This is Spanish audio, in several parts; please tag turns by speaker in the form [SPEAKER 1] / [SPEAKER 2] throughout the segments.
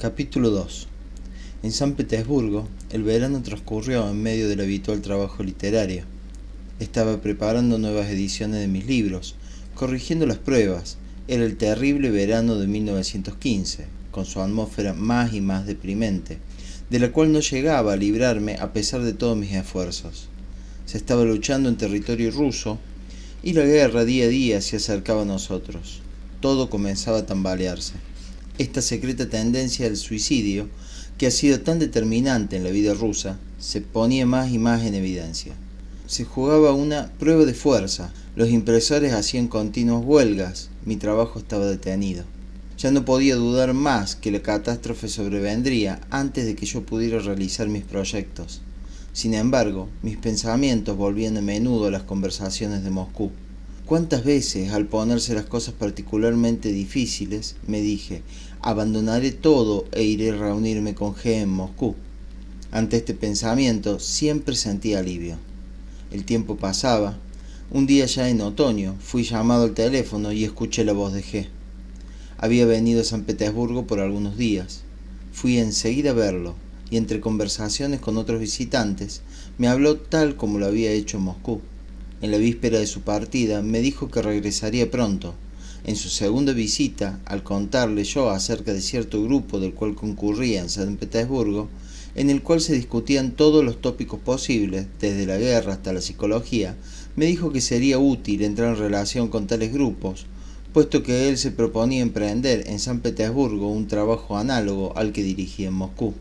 [SPEAKER 1] Capítulo 2. En San Petersburgo, el verano transcurrió en medio del habitual trabajo literario. Estaba preparando nuevas ediciones de mis libros, corrigiendo las pruebas. Era el terrible verano de 1915, con su atmósfera más y más deprimente, de la cual no llegaba a librarme a pesar de todos mis esfuerzos. Se estaba luchando en territorio ruso y la guerra día a día se acercaba a nosotros. Todo comenzaba a tambalearse. Esta secreta tendencia al suicidio, que ha sido tan determinante en la vida rusa, se ponía más y más en evidencia. Se jugaba una prueba de fuerza, los impresores hacían continuas huelgas, mi trabajo estaba detenido. Ya no podía dudar más que la catástrofe sobrevendría antes de que yo pudiera realizar mis proyectos. Sin embargo, mis pensamientos volvían a menudo a las conversaciones de Moscú. ¿Cuántas veces, al ponerse las cosas particularmente difíciles, me dije, abandonaré todo e iré a reunirme con G en Moscú? Ante este pensamiento siempre sentí alivio. El tiempo pasaba. Un día ya en otoño fui llamado al teléfono y escuché la voz de G. Había venido a San Petersburgo por algunos días. Fui enseguida a verlo y entre conversaciones con otros visitantes me habló tal como lo había hecho en Moscú. En la víspera de su partida me dijo que regresaría pronto. En su segunda visita, al contarle yo acerca de cierto grupo del cual concurría en San Petersburgo, en el cual se discutían todos los tópicos posibles, desde la guerra hasta la psicología, me dijo que sería útil entrar en relación con tales grupos, puesto que él se proponía emprender en San Petersburgo un trabajo análogo al que dirigía en Moscú.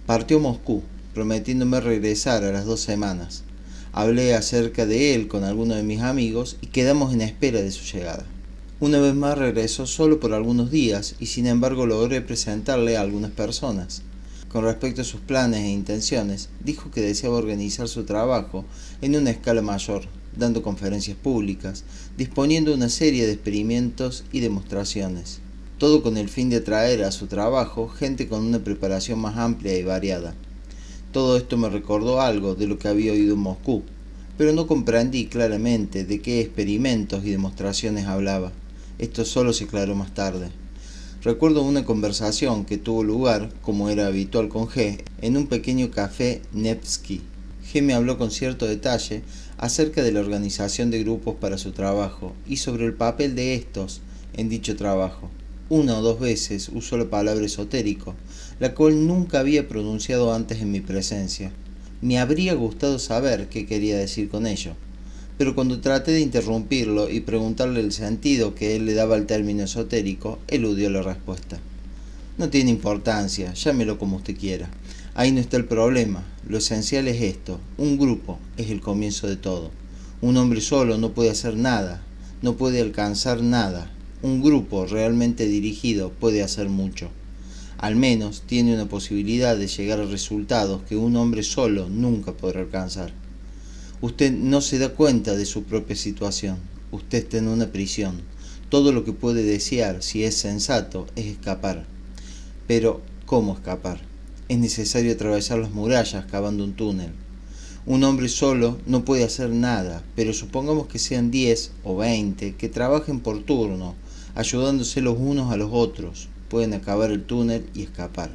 [SPEAKER 1] Partió a Moscú, prometiéndome regresar a las 2 semanas. Hablé acerca de él con algunos de mis amigos y quedamos en espera de su llegada. Una vez más regresó solo por algunos días y sin embargo logré presentarle a algunas personas. Con respecto a sus planes e intenciones, dijo que deseaba organizar su trabajo en una escala mayor, dando conferencias públicas, disponiendo una serie de experimentos y demostraciones, todo con el fin de atraer a su trabajo gente con una preparación más amplia y variada. Todo esto me recordó algo de lo que había oído en Moscú, pero no comprendí claramente de qué experimentos y demostraciones hablaba. Esto solo se aclaró más tarde. Recuerdo una conversación que tuvo lugar, como era habitual con G, en un pequeño café Nevsky. G me habló con cierto detalle acerca de la organización de grupos para su trabajo y sobre el papel de estos en dicho trabajo. Una o dos veces usó la palabra esotérico, la cual nunca había pronunciado antes en mi presencia. Me habría gustado saber qué quería decir con ello, pero cuando traté de interrumpirlo y preguntarle el sentido que él le daba al término esotérico, eludió la respuesta. No tiene importancia, llámelo como usted quiera. Ahí no está el problema. Lo esencial es esto: un grupo es el comienzo de todo. Un hombre solo no puede hacer nada, no puede alcanzar nada. Un grupo realmente dirigido puede hacer mucho. Al menos tiene una posibilidad de llegar a resultados que un hombre solo nunca podrá alcanzar. Usted no se da cuenta de su propia situación. Usted está en una prisión. Todo lo que puede desear, si es sensato, es escapar. Pero, ¿cómo escapar? Es necesario atravesar las murallas cavando un túnel. Un hombre solo no puede hacer nada, pero supongamos que sean 10 o 20 que trabajen por turno, ayudándose los unos a los otros. Pueden acabar el túnel y escapar.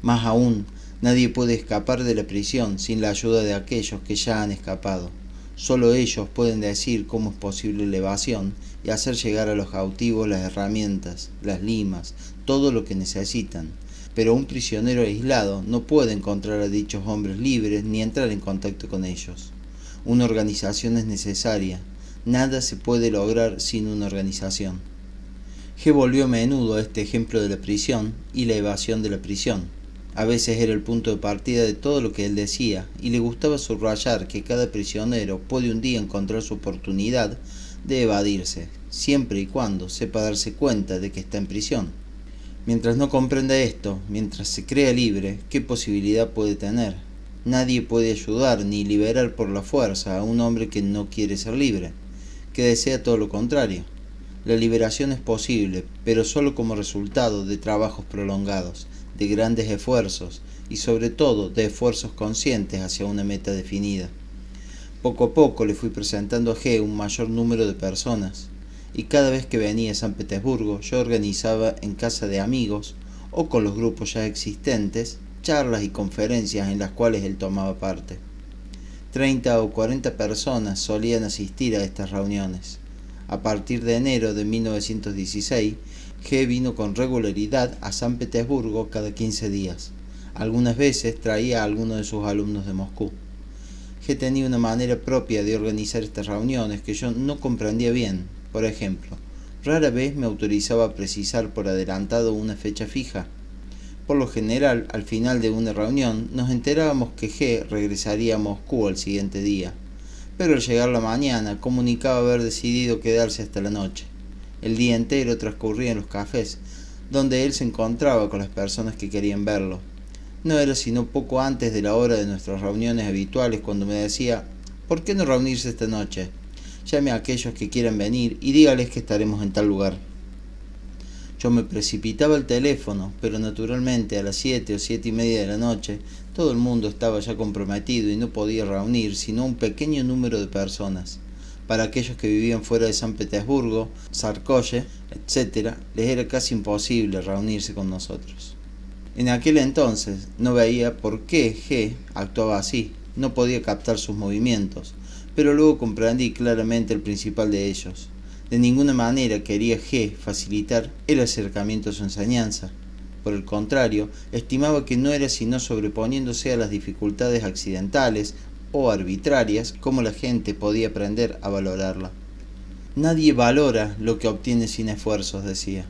[SPEAKER 1] Más aún, nadie puede escapar de la prisión sin la ayuda de aquellos que ya han escapado. Solo ellos pueden decir cómo es posible la evasión y hacer llegar a los cautivos las herramientas, las limas, todo lo que necesitan. Pero un prisionero aislado no puede encontrar a dichos hombres libres ni entrar en contacto con ellos. Una organización es necesaria. Nada se puede lograr sin una organización. G volvió a menudo a este ejemplo de la prisión y la evasión de la prisión. A veces era el punto de partida de todo lo que él decía, y le gustaba subrayar que cada prisionero puede un día encontrar su oportunidad de evadirse, siempre y cuando sepa darse cuenta de que está en prisión. Mientras no comprenda esto, mientras se crea libre, ¿qué posibilidad puede tener? Nadie puede ayudar ni liberar por la fuerza a un hombre que no quiere ser libre, que desea todo lo contrario. La liberación es posible, pero solo como resultado de trabajos prolongados, de grandes esfuerzos y sobre todo de esfuerzos conscientes hacia una meta definida. Poco a poco le fui presentando a G un mayor número de personas, y cada vez que venía a San Petersburgo yo organizaba en casa de amigos o con los grupos ya existentes, charlas y conferencias en las cuales él tomaba parte. 30 o 40 personas solían asistir a estas reuniones. A partir de enero de 1916, G vino con regularidad a San Petersburgo cada 15 días. Algunas veces traía a algunos de sus alumnos de Moscú. G tenía una manera propia de organizar estas reuniones que yo no comprendía bien. Por ejemplo, rara vez me autorizaba a precisar por adelantado una fecha fija. Por lo general, al final de una reunión, nos enterábamos que G regresaría a Moscú al siguiente día, pero al llegar la mañana comunicaba haber decidido quedarse hasta la noche. El día entero transcurría en los cafés, donde él se encontraba con las personas que querían verlo. No era sino poco antes de la hora de nuestras reuniones habituales cuando me decía: ¿por qué no reunirse esta noche? Llame a aquellos que quieran venir y dígales que estaremos en tal lugar. Yo me precipitaba al teléfono, pero naturalmente a las 7 o 7:30 de la noche todo el mundo estaba ya comprometido y no podía reunir sino un pequeño número de personas. Para aquellos que vivían fuera de San Petersburgo, Tsarskoye, etc., les era casi imposible reunirse con nosotros. En aquel entonces no veía por qué G actuaba así, no podía captar sus movimientos, pero luego comprendí claramente el principal de ellos. De ninguna manera quería G facilitar el acercamiento a su enseñanza. Por el contrario, estimaba que no era sino sobreponiéndose a las dificultades accidentales o arbitrarias como la gente podía aprender a valorarla. Nadie valora lo que obtiene sin esfuerzos, decía.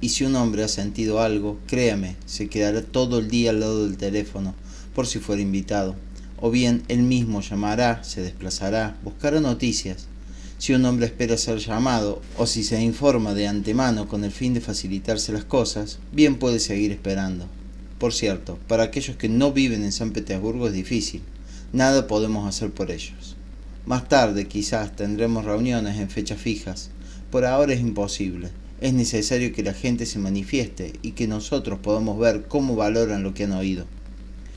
[SPEAKER 1] Y si un hombre ha sentido algo, créame, se quedará todo el día al lado del teléfono, por si fuera invitado. O bien él mismo llamará, se desplazará, buscará noticias. Si un hombre espera ser llamado, o si se informa de antemano con el fin de facilitarse las cosas, bien puede seguir esperando. Por cierto, para aquellos que no viven en San Petersburgo es difícil. Nada podemos hacer por ellos. Más tarde quizás tendremos reuniones en fechas fijas. Por ahora es imposible. Es necesario que la gente se manifieste y que nosotros podamos ver cómo valoran lo que han oído.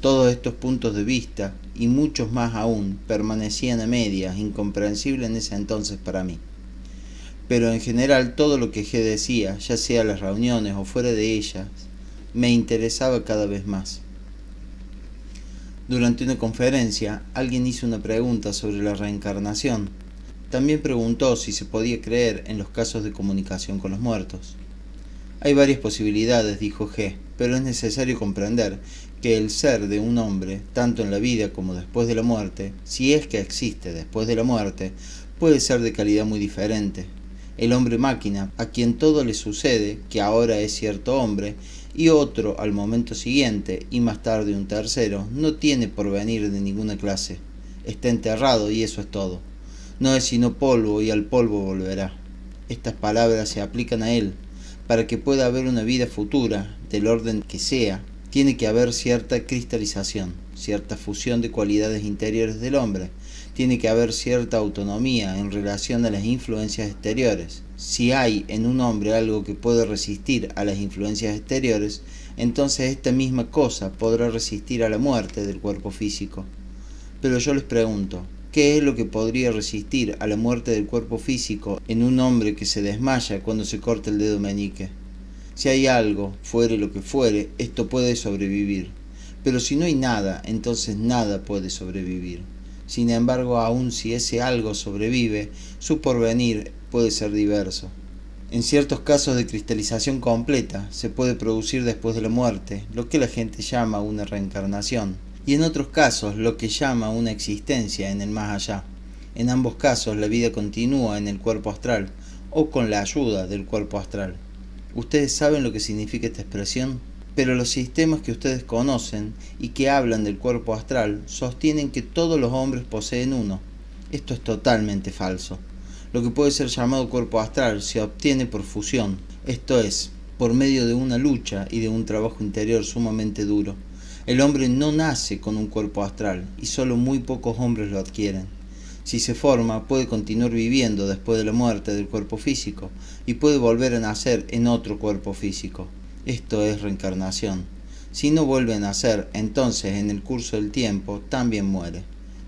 [SPEAKER 1] Todos estos puntos de vista, y muchos más aún, permanecían a medias, incomprensibles en ese entonces para mí. Pero en general todo lo que G decía, ya sea las reuniones o fuera de ellas, me interesaba cada vez más. Durante una conferencia, alguien hizo una pregunta sobre la reencarnación. También preguntó si se podía creer en los casos de comunicación con los muertos. Hay varias posibilidades, dijo G, pero es necesario comprender que el ser de un hombre, tanto en la vida como después de la muerte, si es que existe después de la muerte, puede ser de calidad muy diferente. El hombre máquina, a quien todo le sucede, que ahora es cierto hombre, y otro al momento siguiente, y más tarde un tercero, no tiene porvenir de ninguna clase. Está enterrado y eso es todo. No es sino polvo y al polvo volverá. Estas palabras se aplican a él. Para que pueda haber una vida futura, del orden que sea, tiene que haber cierta cristalización, cierta fusión de cualidades interiores del hombre, tiene que haber cierta autonomía en relación a las influencias exteriores. Si hay en un hombre algo que puede resistir a las influencias exteriores, entonces esta misma cosa podrá resistir a la muerte del cuerpo físico. Pero yo les pregunto, ¿qué es lo que podría resistir a la muerte del cuerpo físico en un hombre que se desmaya cuando se corta el dedo meñique? Si hay algo, fuere lo que fuere, esto puede sobrevivir. Pero si no hay nada, entonces nada puede sobrevivir. Sin embargo, aun si ese algo sobrevive, su porvenir puede ser diverso. En ciertos casos de cristalización completa, se puede producir después de la muerte, lo que la gente llama una reencarnación, y en otros casos lo que llama una existencia en el más allá. En ambos casos la vida continúa en el cuerpo astral, o con la ayuda del cuerpo astral. Ustedes saben lo que significa esta expresión, pero los sistemas que ustedes conocen y que hablan del cuerpo astral sostienen que todos los hombres poseen uno. Esto es totalmente falso. Lo que puede ser llamado cuerpo astral se obtiene por fusión, esto es, por medio de una lucha y de un trabajo interior sumamente duro. El hombre no nace con un cuerpo astral y solo muy pocos hombres lo adquieren. Si se forma, puede continuar viviendo después de la muerte del cuerpo físico y puede volver a nacer en otro cuerpo físico. Esto es reencarnación. Si no vuelve a nacer, entonces en el curso del tiempo también muere.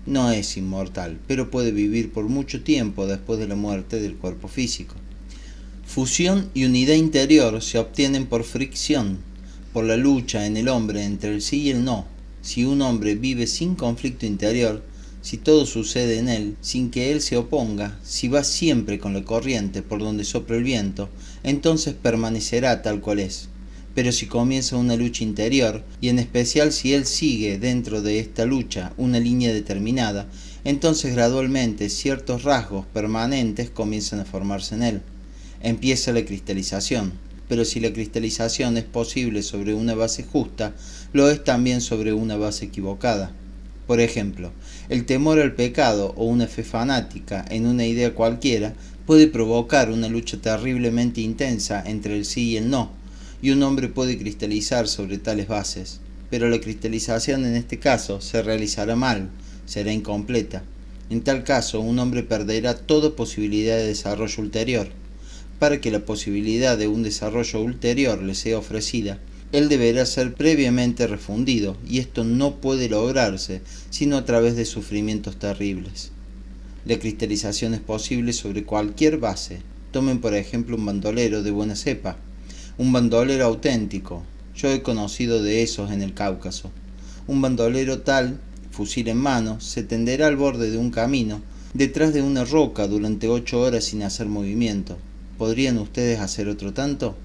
[SPEAKER 1] No es inmortal, pero puede vivir por mucho tiempo después de la muerte del cuerpo físico. Fusión y unidad interior se obtienen por fricción. por la lucha en el hombre entre el sí y el no. Si un hombre vive sin conflicto interior, si todo sucede en él sin que él se oponga, si va siempre con la corriente por donde sopla el viento, entonces permanecerá tal cual es. Pero si comienza una lucha interior, y en especial si él sigue dentro de esta lucha una línea determinada, entonces gradualmente ciertos rasgos permanentes comienzan a formarse en él. Empieza la cristalización. Pero si la cristalización es posible sobre una base justa, lo es también sobre una base equivocada. Por ejemplo, el temor al pecado o una fe fanática en una idea cualquiera puede provocar una lucha terriblemente intensa entre el sí y el no, y un hombre puede cristalizar sobre tales bases, pero la cristalización en este caso se realizará mal, será incompleta. En tal caso, un hombre perderá toda posibilidad de desarrollo ulterior. Para que la posibilidad de un desarrollo ulterior le sea ofrecida, él deberá ser previamente refundido, y esto no puede lograrse sino a través de sufrimientos terribles. La cristalización es posible sobre cualquier base. Tomen por ejemplo un bandolero de buena cepa, un bandolero auténtico. Yo he conocido de esos en el Cáucaso. Un bandolero tal, fusil en mano, se tenderá al borde de un camino, detrás de una roca durante 8 horas sin hacer movimiento. ¿Podrían ustedes hacer otro tanto?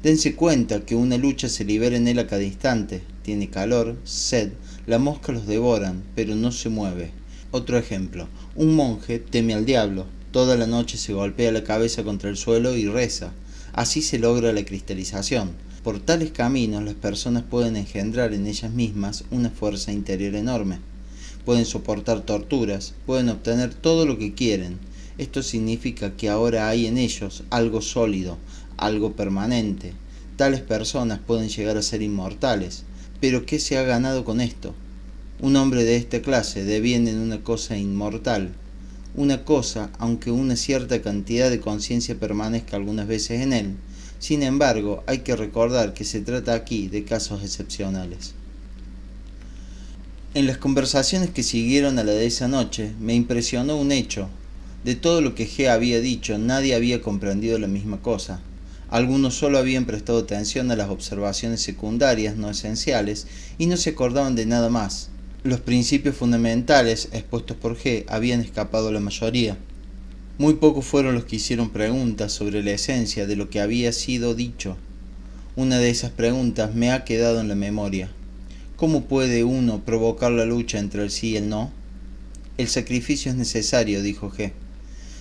[SPEAKER 1] Dense cuenta que una lucha se libera en él a cada instante. Tiene calor, sed, las moscas los devoran, pero no se mueve. Otro ejemplo, un monje teme al diablo. Toda la noche se golpea la cabeza contra el suelo y reza. Así se logra la cristalización. Por tales caminos las personas pueden engendrar en ellas mismas una fuerza interior enorme. Pueden soportar torturas, pueden obtener todo lo que quieren. Esto significa que ahora hay en ellos algo sólido, algo permanente. Tales personas pueden llegar a ser inmortales. Pero ¿qué se ha ganado con esto? Un hombre de esta clase deviene en una cosa inmortal. Una cosa, aunque una cierta cantidad de conciencia permanezca algunas veces en él. Sin embargo, hay que recordar que se trata aquí de casos excepcionales. En las conversaciones que siguieron a la de esa noche, me impresionó un hecho. De todo lo que G había dicho, nadie había comprendido la misma cosa. Algunos solo habían prestado atención a las observaciones secundarias no esenciales y no se acordaban de nada más. Los principios fundamentales expuestos por G habían escapado a la mayoría. Muy pocos fueron los que hicieron preguntas sobre la esencia de lo que había sido dicho. Una de esas preguntas me ha quedado en la memoria. ¿Cómo puede uno provocar la lucha entre el sí y el no? El sacrificio es necesario, dijo G.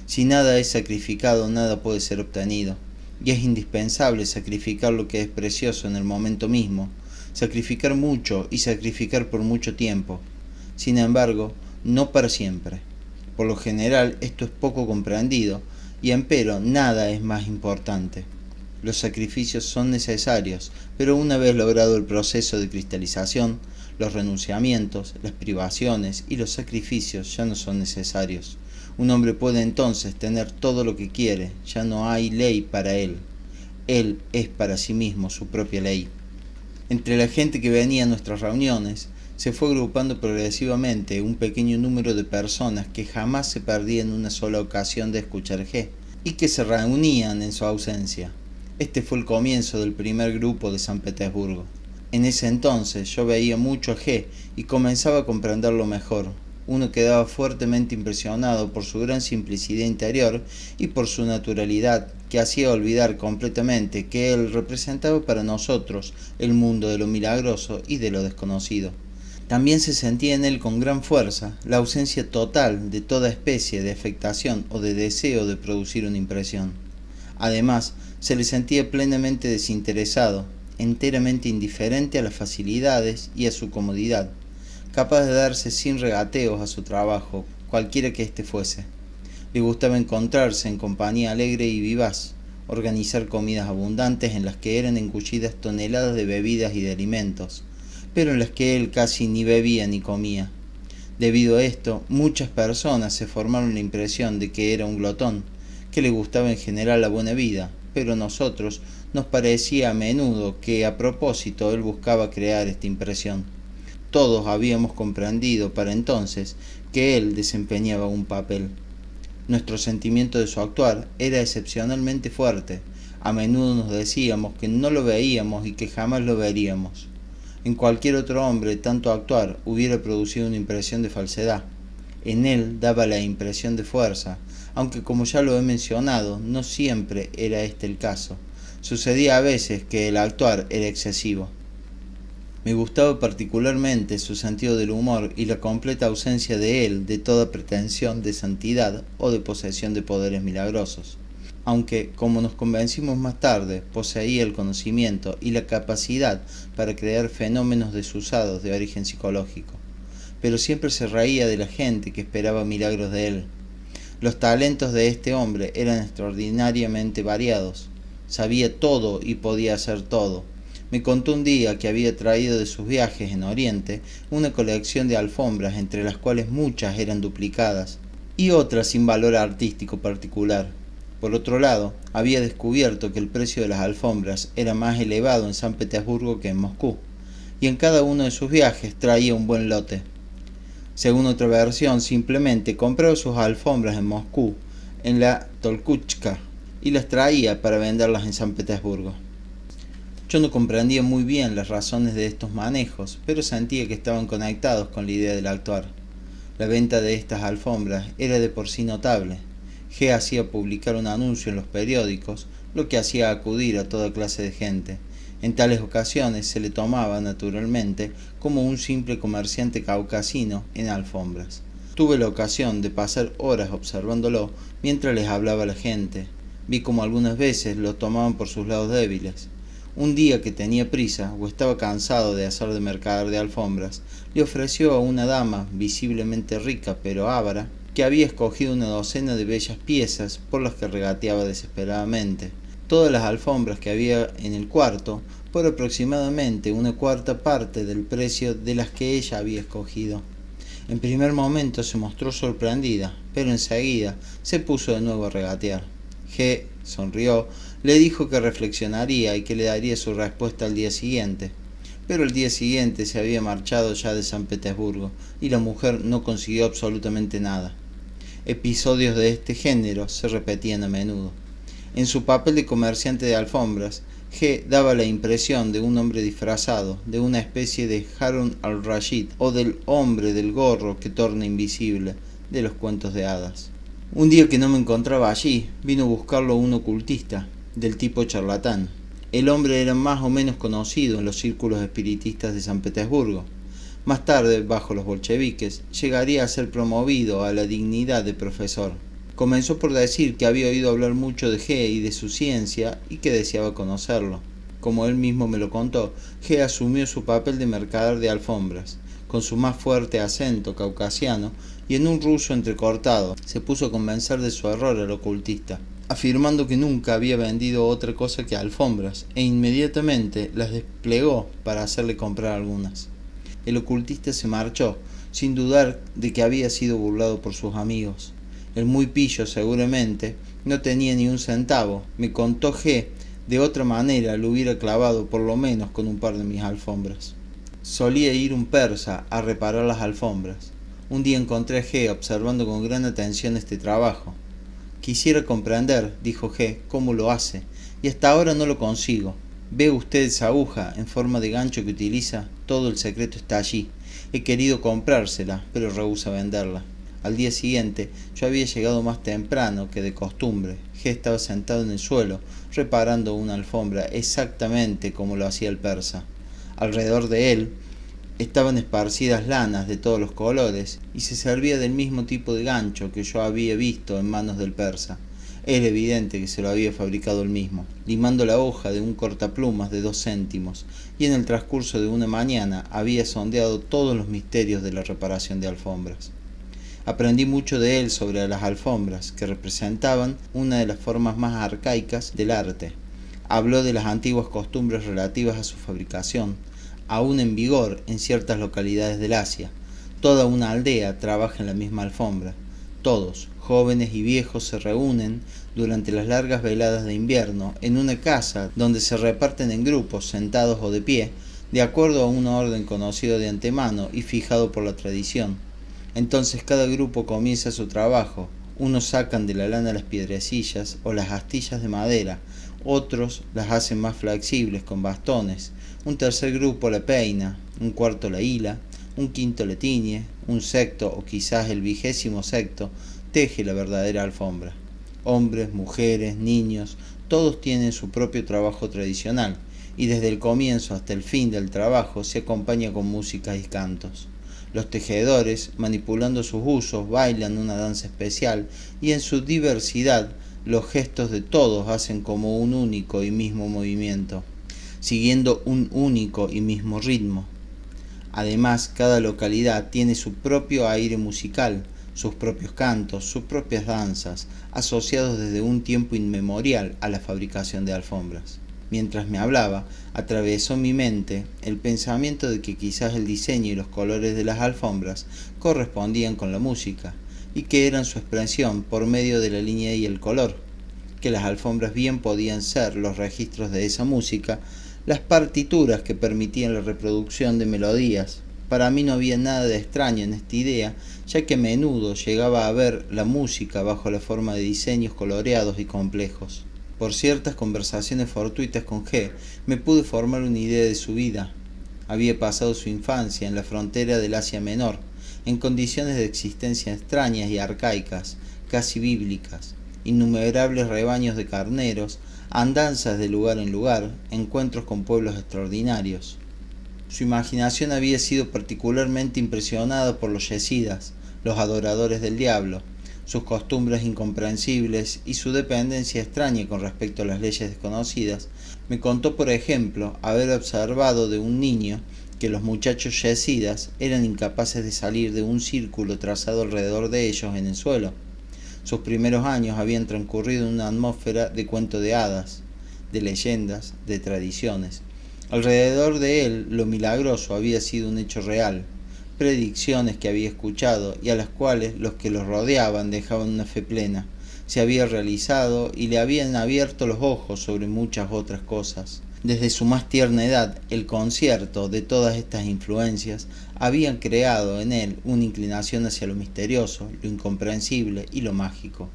[SPEAKER 1] Si nada es sacrificado, nada puede ser obtenido. Y es indispensable sacrificar lo que es precioso en el momento mismo, sacrificar mucho y sacrificar por mucho tiempo. Sin embargo, no para siempre. Por lo general, esto es poco comprendido, y empero nada es más importante. Los sacrificios son necesarios, pero una vez logrado el proceso de cristalización, los renunciamientos, las privaciones y los sacrificios ya no son necesarios. Un hombre puede entonces tener todo lo que quiere, ya no hay ley para él. Él es para sí mismo su propia ley. Entre la gente que venía a nuestras reuniones, se fue agrupando progresivamente un pequeño número de personas que jamás se perdían una sola ocasión de escuchar G, y que se reunían en su ausencia. Este fue el comienzo del primer grupo de San Petersburgo. En ese entonces yo veía mucho a G y comenzaba a comprenderlo mejor. Uno quedaba fuertemente impresionado por su gran simplicidad interior y por su naturalidad, que hacía olvidar completamente que él representaba para nosotros el mundo de lo milagroso y de lo desconocido. También se sentía en él con gran fuerza la ausencia total de toda especie de afectación o de deseo de producir una impresión. Además, se le sentía plenamente desinteresado, enteramente indiferente a las facilidades y a su comodidad, capaz de darse sin regateos a su trabajo, cualquiera que éste fuese. Le gustaba encontrarse en compañía alegre y vivaz, organizar comidas abundantes en las que eran engullidas toneladas de bebidas y de alimentos, pero en las que él casi ni bebía ni comía. Debido a esto, muchas personas se formaron la impresión de que era un glotón, que le gustaba en general la buena vida, pero a nosotros nos parecía a menudo que a propósito él buscaba crear esta impresión. Todos habíamos comprendido para entonces que él desempeñaba un papel. Nuestro sentimiento de su actuar era excepcionalmente fuerte, A menudo nos decíamos que no lo veíamos y que jamás lo veríamos. En cualquier otro hombre, tanto actuar hubiera producido una impresión de falsedad. En él daba la impresión de fuerza, aunque como ya lo he mencionado, no siempre era este el caso. Sucedía a veces que el actuar era excesivo. Me gustaba particularmente su sentido del humor y la completa ausencia de él de toda pretensión de santidad o de posesión de poderes milagrosos. Aunque, como nos convencimos más tarde, poseía el conocimiento y la capacidad para crear fenómenos desusados de origen psicológico. Pero siempre se reía de la gente que esperaba milagros de él. Los talentos de este hombre eran extraordinariamente variados. Sabía todo y podía hacer todo. Me contó un día que había traído de sus viajes en Oriente una colección de alfombras, entre las cuales muchas eran duplicadas y otras sin valor artístico particular. Por otro lado, había descubierto que el precio de las alfombras era más elevado en San Petersburgo que en Moscú, y en cada uno de sus viajes traía un buen lote. Según otra versión, simplemente compró sus alfombras en Moscú, en la Tolkuchka, y las traía para venderlas en San Petersburgo. Yo no comprendía muy bien las razones de estos manejos, pero sentía que estaban conectados con la idea del actuar. La venta de estas alfombras era de por sí notable. G hacía publicar un anuncio en los periódicos, lo que hacía acudir a toda clase de gente. En tales ocasiones se le tomaba, naturalmente, como un simple comerciante caucasino en alfombras. Tuve la ocasión de pasar horas observándolo mientras les hablaba a la gente. Vi como algunas veces lo tomaban por sus lados débiles. Un día que tenía prisa o estaba cansado de hacer de mercader de alfombras, le ofreció a una dama visiblemente rica pero avara que había escogido una docena de bellas piezas por las que regateaba desesperadamente. Todas las alfombras que había en el cuarto por aproximadamente una cuarta parte del precio de las que ella había escogido. En primer momento se mostró sorprendida, pero enseguida se puso de nuevo a regatear. G sonrió, le dijo que reflexionaría y que le daría su respuesta al día siguiente. Pero el día siguiente se había marchado ya de San Petersburgo y la mujer no consiguió absolutamente nada. Episodios de este género se repetían a menudo. En su papel de comerciante de alfombras, G daba la impresión de un hombre disfrazado, de una especie de Harun al-Rashid o del hombre del gorro que torna invisible de los cuentos de hadas. Un día que no me encontraba allí, vino a buscarlo un ocultista, del tipo charlatán. El hombre era más o menos conocido en los círculos espiritistas de San Petersburgo. Más tarde, bajo los bolcheviques, llegaría a ser promovido a la dignidad de profesor. Comenzó por decir que había oído hablar mucho de G y de su ciencia y que deseaba conocerlo. Como él mismo me lo contó, G asumió su papel de mercader de alfombras. Con su más fuerte acento caucasiano y en un ruso entrecortado, se puso a convencer de su error al ocultista, afirmando que nunca había vendido otra cosa que alfombras, e inmediatamente las desplegó para hacerle comprar algunas. El ocultista se marchó, sin dudar de que había sido burlado por sus amigos. El muy pillo, seguramente, no tenía ni un centavo. Me contó G, de otra manera lo hubiera clavado por lo menos con un par de mis alfombras. Solía ir un persa a reparar las alfombras. Un día encontré a G observando con gran atención este trabajo. Quisiera comprender, dijo G, cómo lo hace, y hasta ahora no lo consigo. ¿Ve usted esa aguja en forma de gancho que utiliza? Todo el secreto está allí. He querido comprársela, pero rehúsa venderla. Al día siguiente, yo había llegado más temprano que de costumbre. G estaba sentado en el suelo, reparando una alfombra exactamente como lo hacía el persa. Alrededor de él estaban esparcidas lanas de todos los colores y se servía del mismo tipo de gancho que yo había visto en manos del persa. Era evidente que se lo había fabricado él mismo, limando la hoja de un cortaplumas de 2 céntimos, y en el transcurso de una mañana había sondeado todos los misterios de la reparación de alfombras. Aprendí mucho de él sobre las alfombras, que representaban una de las formas más arcaicas del arte. Habló de las antiguas costumbres relativas a su fabricación, aún en vigor en ciertas localidades del Asia. Toda una aldea trabaja en la misma alfombra. Todos, jóvenes y viejos, se reúnen durante las largas veladas de invierno en una casa donde se reparten en grupos, sentados o de pie, de acuerdo a un orden conocido de antemano y fijado por la tradición. Entonces cada grupo comienza su trabajo. Unos sacan de la lana las piedrecillas o las astillas de madera, Otros las hacen más flexibles con bastones, un tercer grupo la peina, un cuarto la hila, un quinto la tiñe, un sexto o quizás el 26º teje la verdadera alfombra. Hombres, mujeres, niños, todos tienen su propio trabajo tradicional y desde el comienzo hasta el fin del trabajo se acompaña con músicas y cantos. Los tejedores, manipulando sus usos, bailan una danza especial y en su diversidad los gestos de todos hacen como un único y mismo movimiento, siguiendo un único y mismo ritmo. Además, cada localidad tiene su propio aire musical, sus propios cantos, sus propias danzas, asociados desde un tiempo inmemorial a la fabricación de alfombras. Mientras me hablaba, atravesó mi mente el pensamiento de que quizás el diseño y los colores de las alfombras correspondían con la música, y que eran su expresión por medio de la línea y el color, que las alfombras bien podían ser los registros de esa música, las partituras que permitían la reproducción de melodías. Para mí no había nada de extraño en esta idea, ya que a menudo llegaba a ver la música bajo la forma de diseños coloreados y complejos. Por ciertas conversaciones fortuitas con G, me pude formar una idea de su vida. Había pasado su infancia en la frontera del Asia Menor, en condiciones de existencia extrañas y arcaicas, casi bíblicas, innumerables rebaños de carneros, andanzas de lugar en lugar, encuentros con pueblos extraordinarios. Su imaginación había sido particularmente impresionada por los yezidíes, los adoradores del diablo, sus costumbres incomprensibles y su dependencia extraña con respecto a las leyes desconocidas. Me contó, por ejemplo, haber observado de un niño que los muchachos yezidíes eran incapaces de salir de un círculo trazado alrededor de ellos en el suelo. Sus primeros años habían transcurrido en una atmósfera de cuento de hadas, de leyendas, de tradiciones. Alrededor de él lo milagroso había sido un hecho real, predicciones que había escuchado y a las cuales los que lo rodeaban dejaban una fe plena. Se había realizado y le habían abierto los ojos sobre muchas otras cosas. Desde su más tierna edad, el concierto de todas estas influencias habían creado en él una inclinación hacia lo misterioso, lo incomprensible y lo mágico.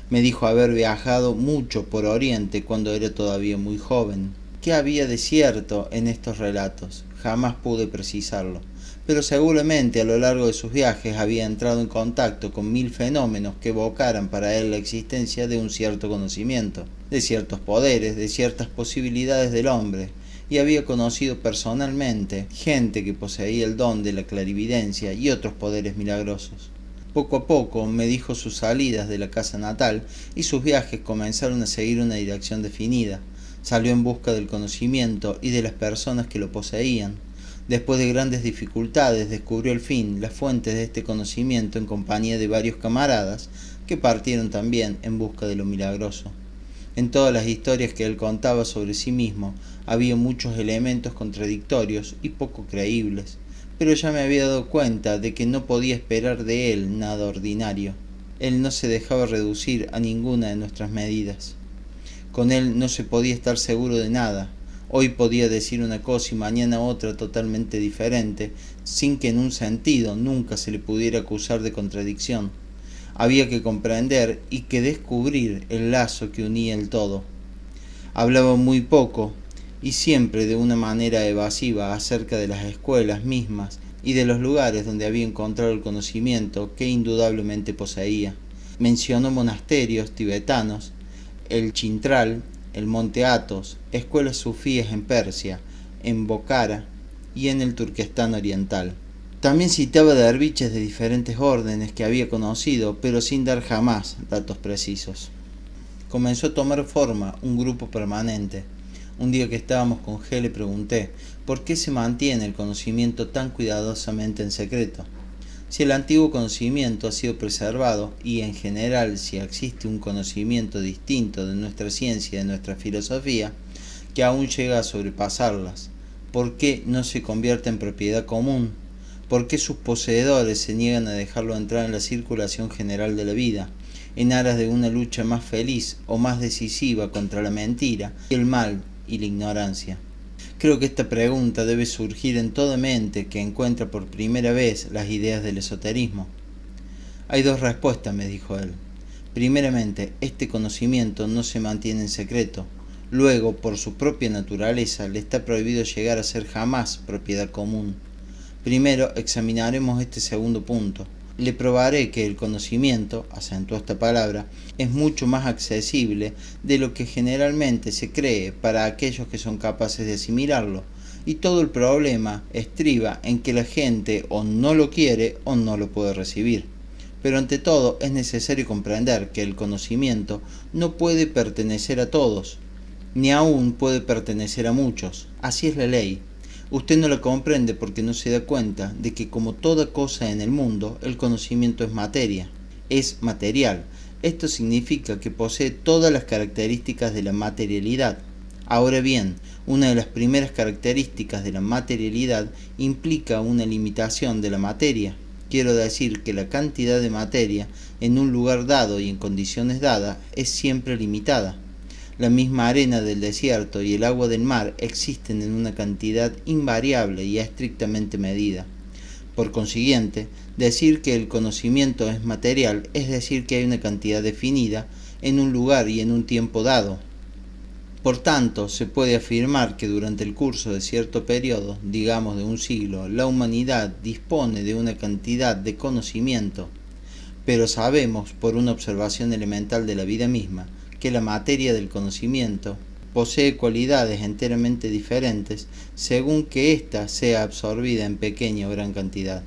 [SPEAKER 1] Me dijo haber viajado mucho por Oriente cuando era todavía muy joven. ¿Qué había de cierto en estos relatos? Jamás pude precisarlo, pero seguramente a lo largo de sus viajes había entrado en contacto con 1000 fenómenos que evocaran para él la existencia de un cierto conocimiento, de ciertos poderes, de ciertas posibilidades del hombre, y había conocido personalmente gente que poseía el don de la clarividencia y otros poderes milagrosos. Poco a poco me dijo sus salidas de la casa natal y sus viajes comenzaron a seguir una dirección definida. Salió en busca del conocimiento y de las personas que lo poseían. Después de grandes dificultades descubrió al fin las fuentes de este conocimiento en compañía de varios camaradas que partieron también en busca de lo milagroso. En todas las historias que él contaba sobre sí mismo había muchos elementos contradictorios y poco creíbles, pero ya me había dado cuenta de que no podía esperar de él nada ordinario. Él no se dejaba reducir a ninguna de nuestras medidas. Con él no se podía estar seguro de nada. Hoy podía decir una cosa y mañana otra totalmente diferente, sin que en un sentido nunca se le pudiera acusar de contradicción. Había que comprender y que descubrir el lazo que unía el todo. Hablaba muy poco y siempre de una manera evasiva acerca de las escuelas mismas y de los lugares donde había encontrado el conocimiento que indudablemente poseía. Mencionó monasterios tibetanos, el Chintral, el Monte Athos, escuelas sufíes en Persia, en Bokhara y en el Turquestán oriental. También citaba derviches de diferentes órdenes que había conocido, pero sin dar jamás datos precisos. Comenzó a tomar forma un grupo permanente. Un día que estábamos con G le pregunté ¿por qué se mantiene el conocimiento tan cuidadosamente en secreto? Si el antiguo conocimiento ha sido preservado y en general si existe un conocimiento distinto de nuestra ciencia y de nuestra filosofía que aún llega a sobrepasarlas, ¿por qué no se convierte en propiedad común? ¿Por qué sus poseedores se niegan a dejarlo entrar en la circulación general de la vida, en aras de una lucha más feliz o más decisiva contra la mentira, el mal y la ignorancia? Creo que esta pregunta debe surgir en toda mente que encuentra por primera vez las ideas del esoterismo. Hay dos respuestas, me dijo él. Primeramente, este conocimiento no se mantiene en secreto. Luego, por su propia naturaleza, le está prohibido llegar a ser jamás propiedad común. Primero examinaremos este segundo punto. Le probaré que el conocimiento, acentuó esta palabra, es mucho más accesible de lo que generalmente se cree para aquellos que son capaces de asimilarlo, y todo el problema estriba en que la gente o no lo quiere o no lo puede recibir. Pero ante todo es necesario comprender que el conocimiento no puede pertenecer a todos, ni aún puede pertenecer a muchos. Así es la ley. Usted no la comprende porque no se da cuenta de que, como toda cosa en el mundo, el conocimiento es materia, es material. Esto significa que posee todas las características de la materialidad. Ahora bien, una de las primeras características de la materialidad implica una limitación de la materia. Quiero decir que la cantidad de materia en un lugar dado y en condiciones dadas es siempre limitada. La misma arena del desierto y el agua del mar existen en una cantidad invariable y estrictamente medida. Por consiguiente, decir que el conocimiento es material es decir que hay una cantidad definida en un lugar y en un tiempo dado. Por tanto, se puede afirmar que durante el curso de cierto periodo, digamos de un siglo, la humanidad dispone de una cantidad de conocimiento, pero sabemos, por una observación elemental de la vida misma, que la materia del conocimiento posee cualidades enteramente diferentes según que ésta sea absorbida en pequeña o gran cantidad.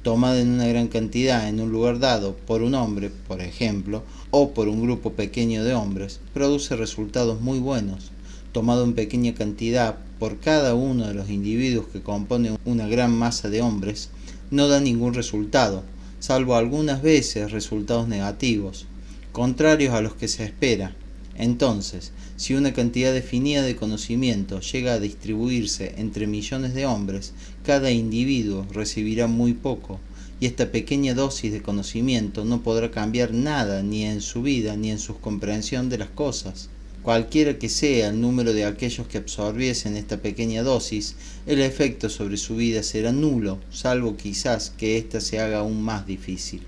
[SPEAKER 1] Tomada en una gran cantidad en un lugar dado por un hombre, por ejemplo, o por un grupo pequeño de hombres, produce resultados muy buenos. Tomado en pequeña cantidad por cada uno de los individuos que componen una gran masa de hombres, no da ningún resultado, salvo algunas veces resultados negativos, contrarios a los que se espera. Entonces, si una cantidad definida de conocimiento llega a distribuirse entre millones de hombres, cada individuo recibirá muy poco, y esta pequeña dosis de conocimiento no podrá cambiar nada ni en su vida ni en su comprensión de las cosas. Cualquiera que sea el número de aquellos que absorbiesen esta pequeña dosis, el efecto sobre su vida será nulo, salvo quizás que ésta se haga aún más difícil.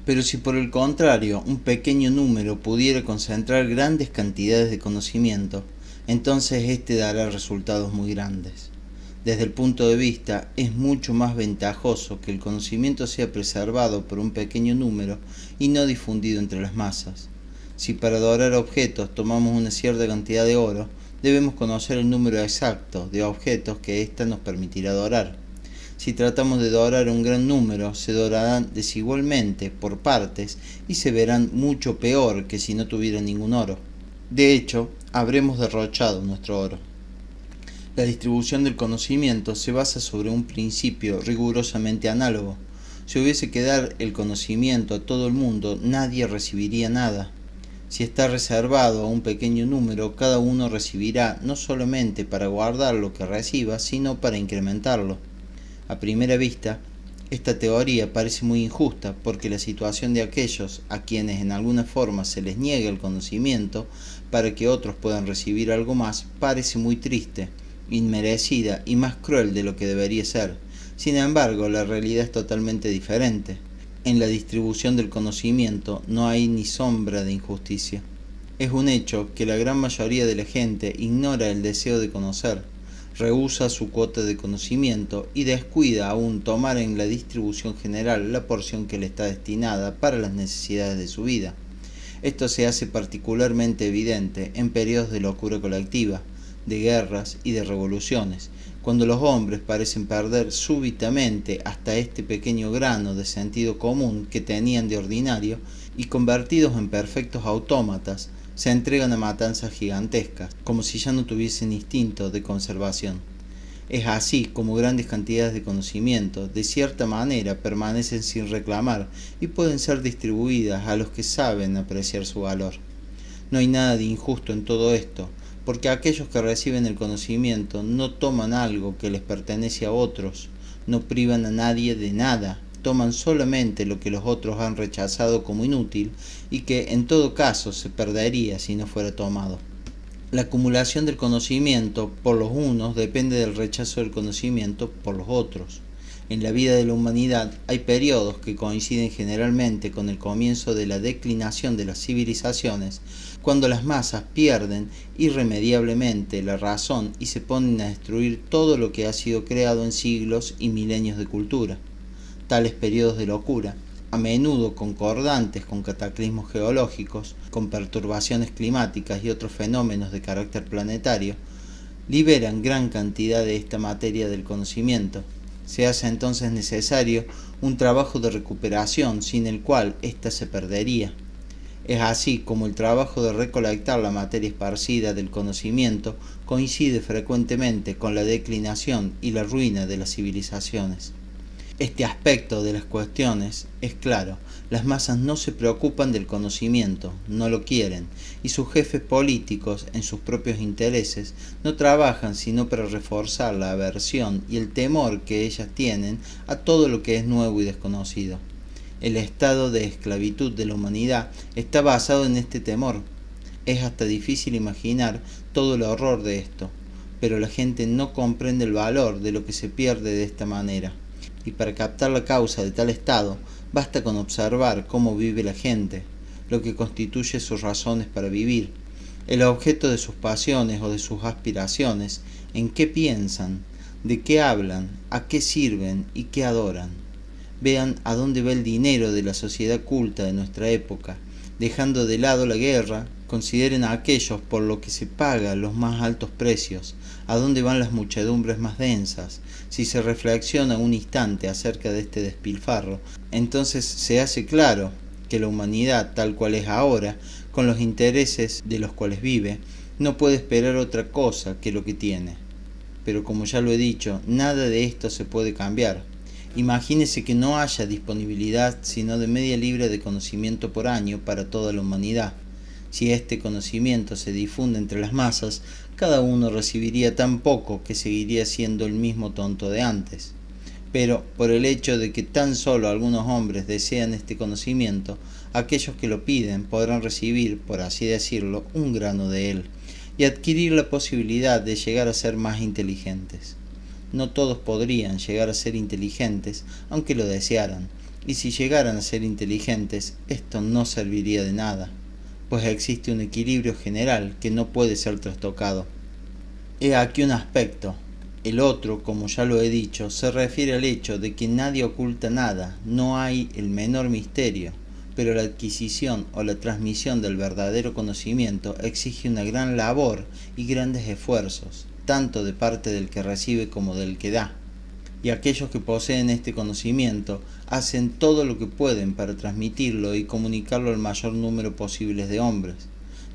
[SPEAKER 1] Pero si por el contrario un pequeño número pudiera concentrar grandes cantidades de conocimiento, entonces éste dará resultados muy grandes. Desde el punto de vista, es mucho más ventajoso que el conocimiento sea preservado por un pequeño número y no difundido entre las masas. Si para adorar objetos tomamos una cierta cantidad de oro, debemos conocer el número exacto de objetos que ésta nos permitirá adorar. Si tratamos de adorar un gran número, se adorarán desigualmente por partes y se verán mucho peor que si no tuvieran ningún oro. De hecho, habremos derrochado nuestro oro. La distribución del conocimiento se basa sobre un principio rigurosamente análogo. Si hubiese que dar el conocimiento a todo el mundo, nadie recibiría nada. Si está reservado a un pequeño número, cada uno recibirá no solamente para guardar lo que reciba, sino para incrementarlo. A primera vista, esta teoría parece muy injusta porque la situación de aquellos a quienes en alguna forma se les niega el conocimiento para que otros puedan recibir algo más parece muy triste, inmerecida y más cruel de lo que debería ser. Sin embargo, la realidad es totalmente diferente. En la distribución del conocimiento no hay ni sombra de injusticia. Es un hecho que la gran mayoría de la gente ignora el deseo de conocer, rehúsa su cuota de conocimiento y descuida aún tomar en la distribución general la porción que le está destinada para las necesidades de su vida. Esto se hace particularmente evidente en periodos de locura colectiva, de guerras y de revoluciones, cuando los hombres parecen perder súbitamente hasta este pequeño grano de sentido común que tenían de ordinario y, convertidos en perfectos autómatas, se entregan a matanzas gigantescas, como si ya no tuviesen instinto de conservación. Es así como grandes cantidades de conocimiento, de cierta manera, permanecen sin reclamar y pueden ser distribuidas a los que saben apreciar su valor. No hay nada de injusto en todo esto, porque aquellos que reciben el conocimiento no toman algo que les pertenece a otros, no privan a nadie de nada, toman solamente lo que los otros han rechazado como inútil y que en todo caso se perdería si no fuera tomado. La acumulación del conocimiento por los unos depende del rechazo del conocimiento por los otros. En la vida de la humanidad hay periodos que coinciden generalmente con el comienzo de la declinación de las civilizaciones, cuando las masas pierden irremediablemente la razón y se ponen a destruir todo lo que ha sido creado en siglos y milenios de cultura. Tales periodos de locura, a menudo concordantes con cataclismos geológicos, con perturbaciones climáticas y otros fenómenos de carácter planetario, liberan gran cantidad de esta materia del conocimiento. Se hace entonces necesario un trabajo de recuperación sin el cual ésta se perdería. Es así como el trabajo de recolectar la materia esparcida del conocimiento coincide frecuentemente con la declinación y la ruina de las civilizaciones. Este aspecto de las cuestiones es claro: las masas no se preocupan del conocimiento, no lo quieren, y sus jefes políticos, en sus propios intereses, no trabajan sino para reforzar la aversión y el temor que ellas tienen a todo lo que es nuevo y desconocido. El estado de esclavitud de la humanidad está basado en este temor. Es hasta difícil imaginar todo el horror de esto, pero la gente no comprende el valor de lo que se pierde de esta manera. Y para captar la causa de tal estado, basta con observar cómo vive la gente, lo que constituye sus razones para vivir, el objeto de sus pasiones o de sus aspiraciones, en qué piensan, de qué hablan, a qué sirven y qué adoran. Vean a dónde va el dinero de la sociedad culta de nuestra época. Dejando de lado la guerra, consideren a aquellos por lo que se paga los más altos precios, a dónde van las muchedumbres más densas. Si se reflexiona un instante acerca de este despilfarro, entonces se hace claro que la humanidad, tal cual es ahora, con los intereses de los cuales vive, no puede esperar otra cosa que lo que tiene. Pero como ya lo he dicho, nada de esto se puede cambiar. Imagínese que no haya disponibilidad sino de media libra de conocimiento por año para toda la humanidad. Si este conocimiento se difunde entre las masas, cada uno recibiría tan poco que seguiría siendo el mismo tonto de antes. Pero por el hecho de que tan solo algunos hombres desean este conocimiento, aquellos que lo piden podrán recibir, por así decirlo, un grano de él, y adquirir la posibilidad de llegar a ser más inteligentes. No todos podrían llegar a ser inteligentes, aunque lo desearan, y si llegaran a ser inteligentes, esto no serviría de nada, pues existe un equilibrio general que no puede ser trastocado. He aquí un aspecto. El otro, como ya lo he dicho, se refiere al hecho de que nadie oculta nada, no hay el menor misterio, pero la adquisición o la transmisión del verdadero conocimiento exige una gran labor y grandes esfuerzos, tanto de parte del que recibe como del que da. Y aquellos que poseen este conocimiento hacen todo lo que pueden para transmitirlo y comunicarlo al mayor número posible de hombres,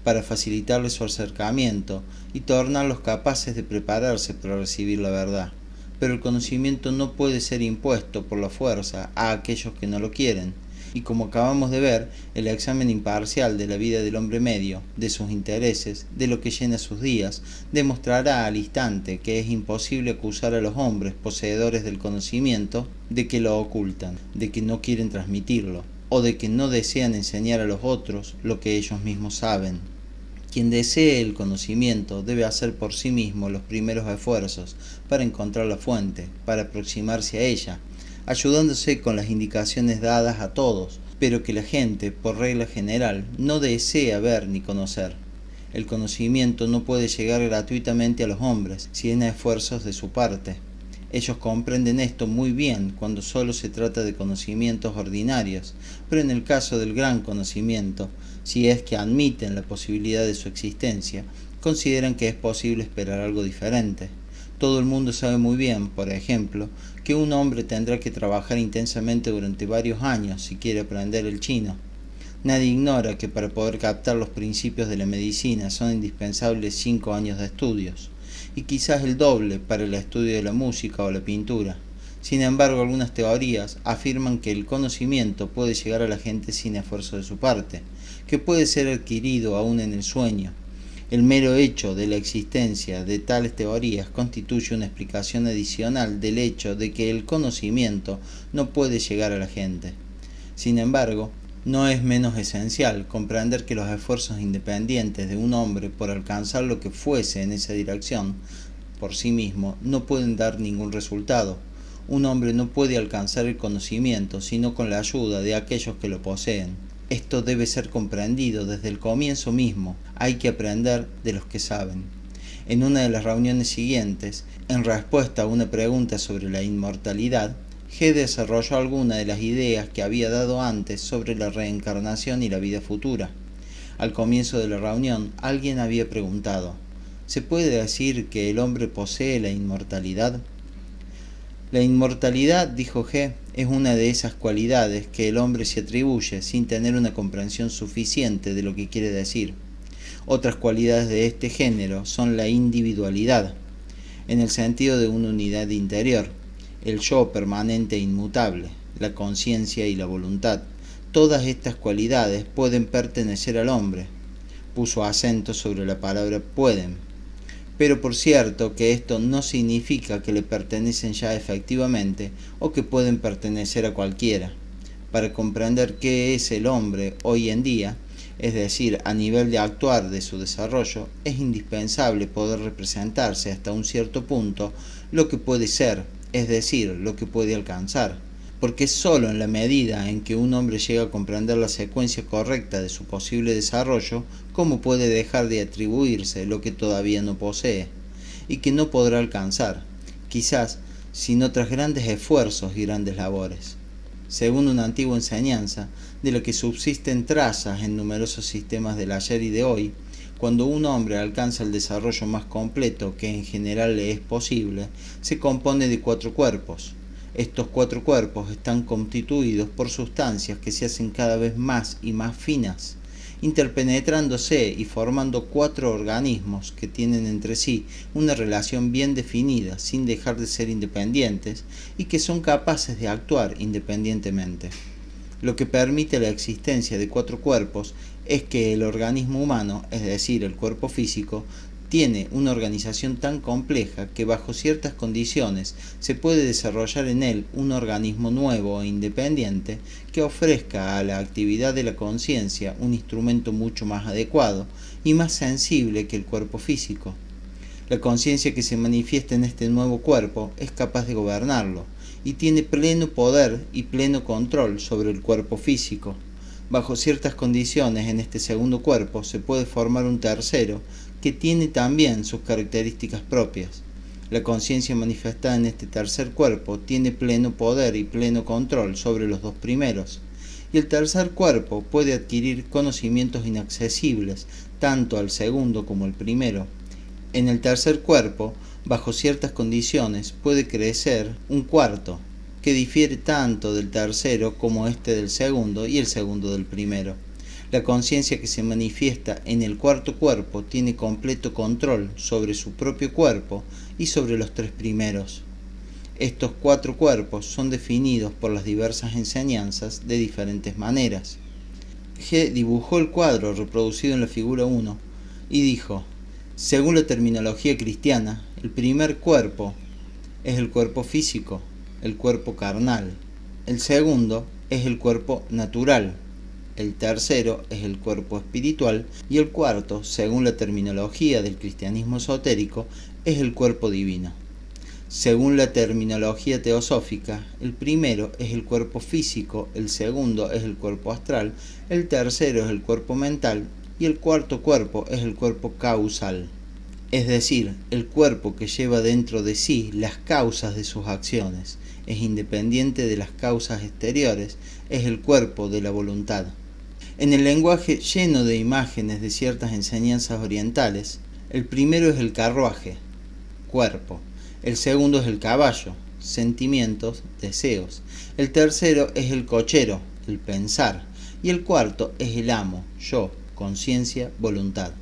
[SPEAKER 1] para facilitarles su acercamiento y tornarlos capaces de prepararse para recibir la verdad. Pero el conocimiento no puede ser impuesto por la fuerza a aquellos que no lo quieren. Y como acabamos de ver, el examen imparcial de la vida del hombre medio, de sus intereses, de lo que llena sus días, demostrará al instante que es imposible acusar a los hombres poseedores del conocimiento de que lo ocultan, de que no quieren transmitirlo, o de que no desean enseñar a los otros lo que ellos mismos saben. Quien desee el conocimiento debe hacer por sí mismo los primeros esfuerzos para encontrar la fuente, para aproximarse a ella, ayudándose con las indicaciones dadas a todos, pero que la gente, por regla general, no desea ver ni conocer. El conocimiento no puede llegar gratuitamente a los hombres, sin esfuerzos de su parte. Ellos comprenden esto muy bien cuando solo se trata de conocimientos ordinarios, pero en el caso del gran conocimiento, si es que admiten la posibilidad de su existencia, consideran que es posible esperar algo diferente. Todo el mundo sabe muy bien, por ejemplo, que un hombre tendrá que trabajar intensamente durante varios años si quiere aprender el chino. Nadie ignora que para poder captar los principios de la medicina son indispensables 5 años de estudios, y quizás el doble para el estudio de la música o la pintura. Sin embargo, algunas teorías afirman que el conocimiento puede llegar a la gente sin esfuerzo de su parte, que puede ser adquirido aún en el sueño. El mero hecho de la existencia de tales teorías constituye una explicación adicional del hecho de que el conocimiento no puede llegar a la gente. Sin embargo, no es menos esencial comprender que los esfuerzos independientes de un hombre por alcanzar lo que fuese en esa dirección, por sí mismo, no pueden dar ningún resultado. un hombre no puede alcanzar el conocimiento sino con la ayuda de aquellos que lo poseen. Esto debe ser comprendido desde el comienzo mismo. Hay que aprender de los que saben. En una de las reuniones siguientes, en respuesta a una pregunta sobre la inmortalidad, G desarrolló algunas de las ideas que había dado antes sobre la reencarnación y la vida futura. Al comienzo de la reunión, alguien había preguntado: ¿se puede decir que el hombre posee la inmortalidad? La inmortalidad, dijo G, es una de esas cualidades que el hombre se atribuye sin tener una comprensión suficiente de lo que quiere decir. Otras cualidades de este género son la individualidad, en el sentido de una unidad interior, el yo permanente e inmutable, la conciencia y la voluntad. Todas estas cualidades pueden pertenecer al hombre. Puso acento sobre la palabra pueden. Pero por cierto que esto no significa que le pertenecen ya efectivamente o que pueden pertenecer a cualquiera. Para comprender qué es el hombre hoy en día, es decir, a nivel de actuar de su desarrollo, es indispensable poder representarse hasta un cierto punto lo que puede ser, es decir, lo que puede alcanzar, porque es sólo en la medida en que un hombre llega a comprender la secuencia correcta de su posible desarrollo, cómo puede dejar de atribuirse lo que todavía no posee, y que no podrá alcanzar, quizás sin otros grandes esfuerzos y grandes labores. Según una antigua enseñanza, de la que subsisten trazas en numerosos sistemas del ayer y de hoy, cuando un hombre alcanza el desarrollo más completo que en general le es posible, se compone de 4 cuerpos. Estos 4 cuerpos están constituidos por sustancias que se hacen cada vez más y más finas, interpenetrándose y formando 4 organismos que tienen entre sí una relación bien definida sin dejar de ser independientes y que son capaces de actuar independientemente. Lo que permite la existencia de 4 cuerpos es que el organismo humano, es decir, el cuerpo físico, tiene una organización tan compleja que bajo ciertas condiciones se puede desarrollar en él un organismo nuevo e independiente que ofrezca a la actividad de la conciencia un instrumento mucho más adecuado y más sensible que el cuerpo físico. La conciencia que se manifiesta en este nuevo cuerpo es capaz de gobernarlo y tiene pleno poder y pleno control sobre el cuerpo físico. Bajo ciertas condiciones en este segundo cuerpo se puede formar un tercero que tiene también sus características propias. La conciencia manifestada en este tercer cuerpo tiene pleno poder y pleno control sobre los 2 primeros, y el tercer cuerpo puede adquirir conocimientos inaccesibles tanto al segundo como al primero. En el tercer cuerpo, bajo ciertas condiciones, puede crecer un cuarto, que difiere tanto del tercero como este del segundo y el segundo del primero. La conciencia que se manifiesta en el cuarto cuerpo tiene completo control sobre su propio cuerpo y sobre los 3 primeros. Estos 4 cuerpos son definidos por las diversas enseñanzas de diferentes maneras. G dibujó el cuadro reproducido en la figura 1 y dijo: según la terminología cristiana, el primer cuerpo es el cuerpo físico, el cuerpo carnal. El segundo es el cuerpo natural. El tercero es el cuerpo espiritual. Y el cuarto, según la terminología del cristianismo esotérico, es el cuerpo divino. Según la terminología teosófica, el primero es el cuerpo físico, el segundo es el cuerpo astral, el tercero es el cuerpo mental y el cuarto cuerpo es el cuerpo causal. Es decir, el cuerpo que lleva dentro de sí las causas de sus acciones, es independiente de las causas exteriores, es el cuerpo de la voluntad. En el lenguaje lleno de imágenes de ciertas enseñanzas orientales, el primero es el carruaje, cuerpo, el segundo es el caballo, sentimientos, deseos, el tercero es el cochero, el pensar, y el cuarto es el amo, yo, conciencia, voluntad.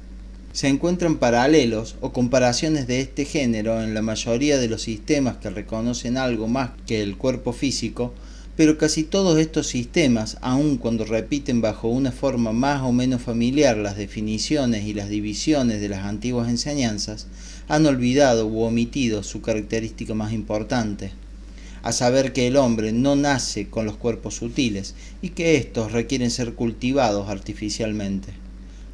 [SPEAKER 1] Se encuentran paralelos o comparaciones de este género en la mayoría de los sistemas que reconocen algo más que el cuerpo físico, pero casi todos estos sistemas, aun cuando repiten bajo una forma más o menos familiar las definiciones y las divisiones de las antiguas enseñanzas, han olvidado u omitido su característica más importante, a saber que el hombre no nace con los cuerpos sutiles y que estos requieren ser cultivados artificialmente,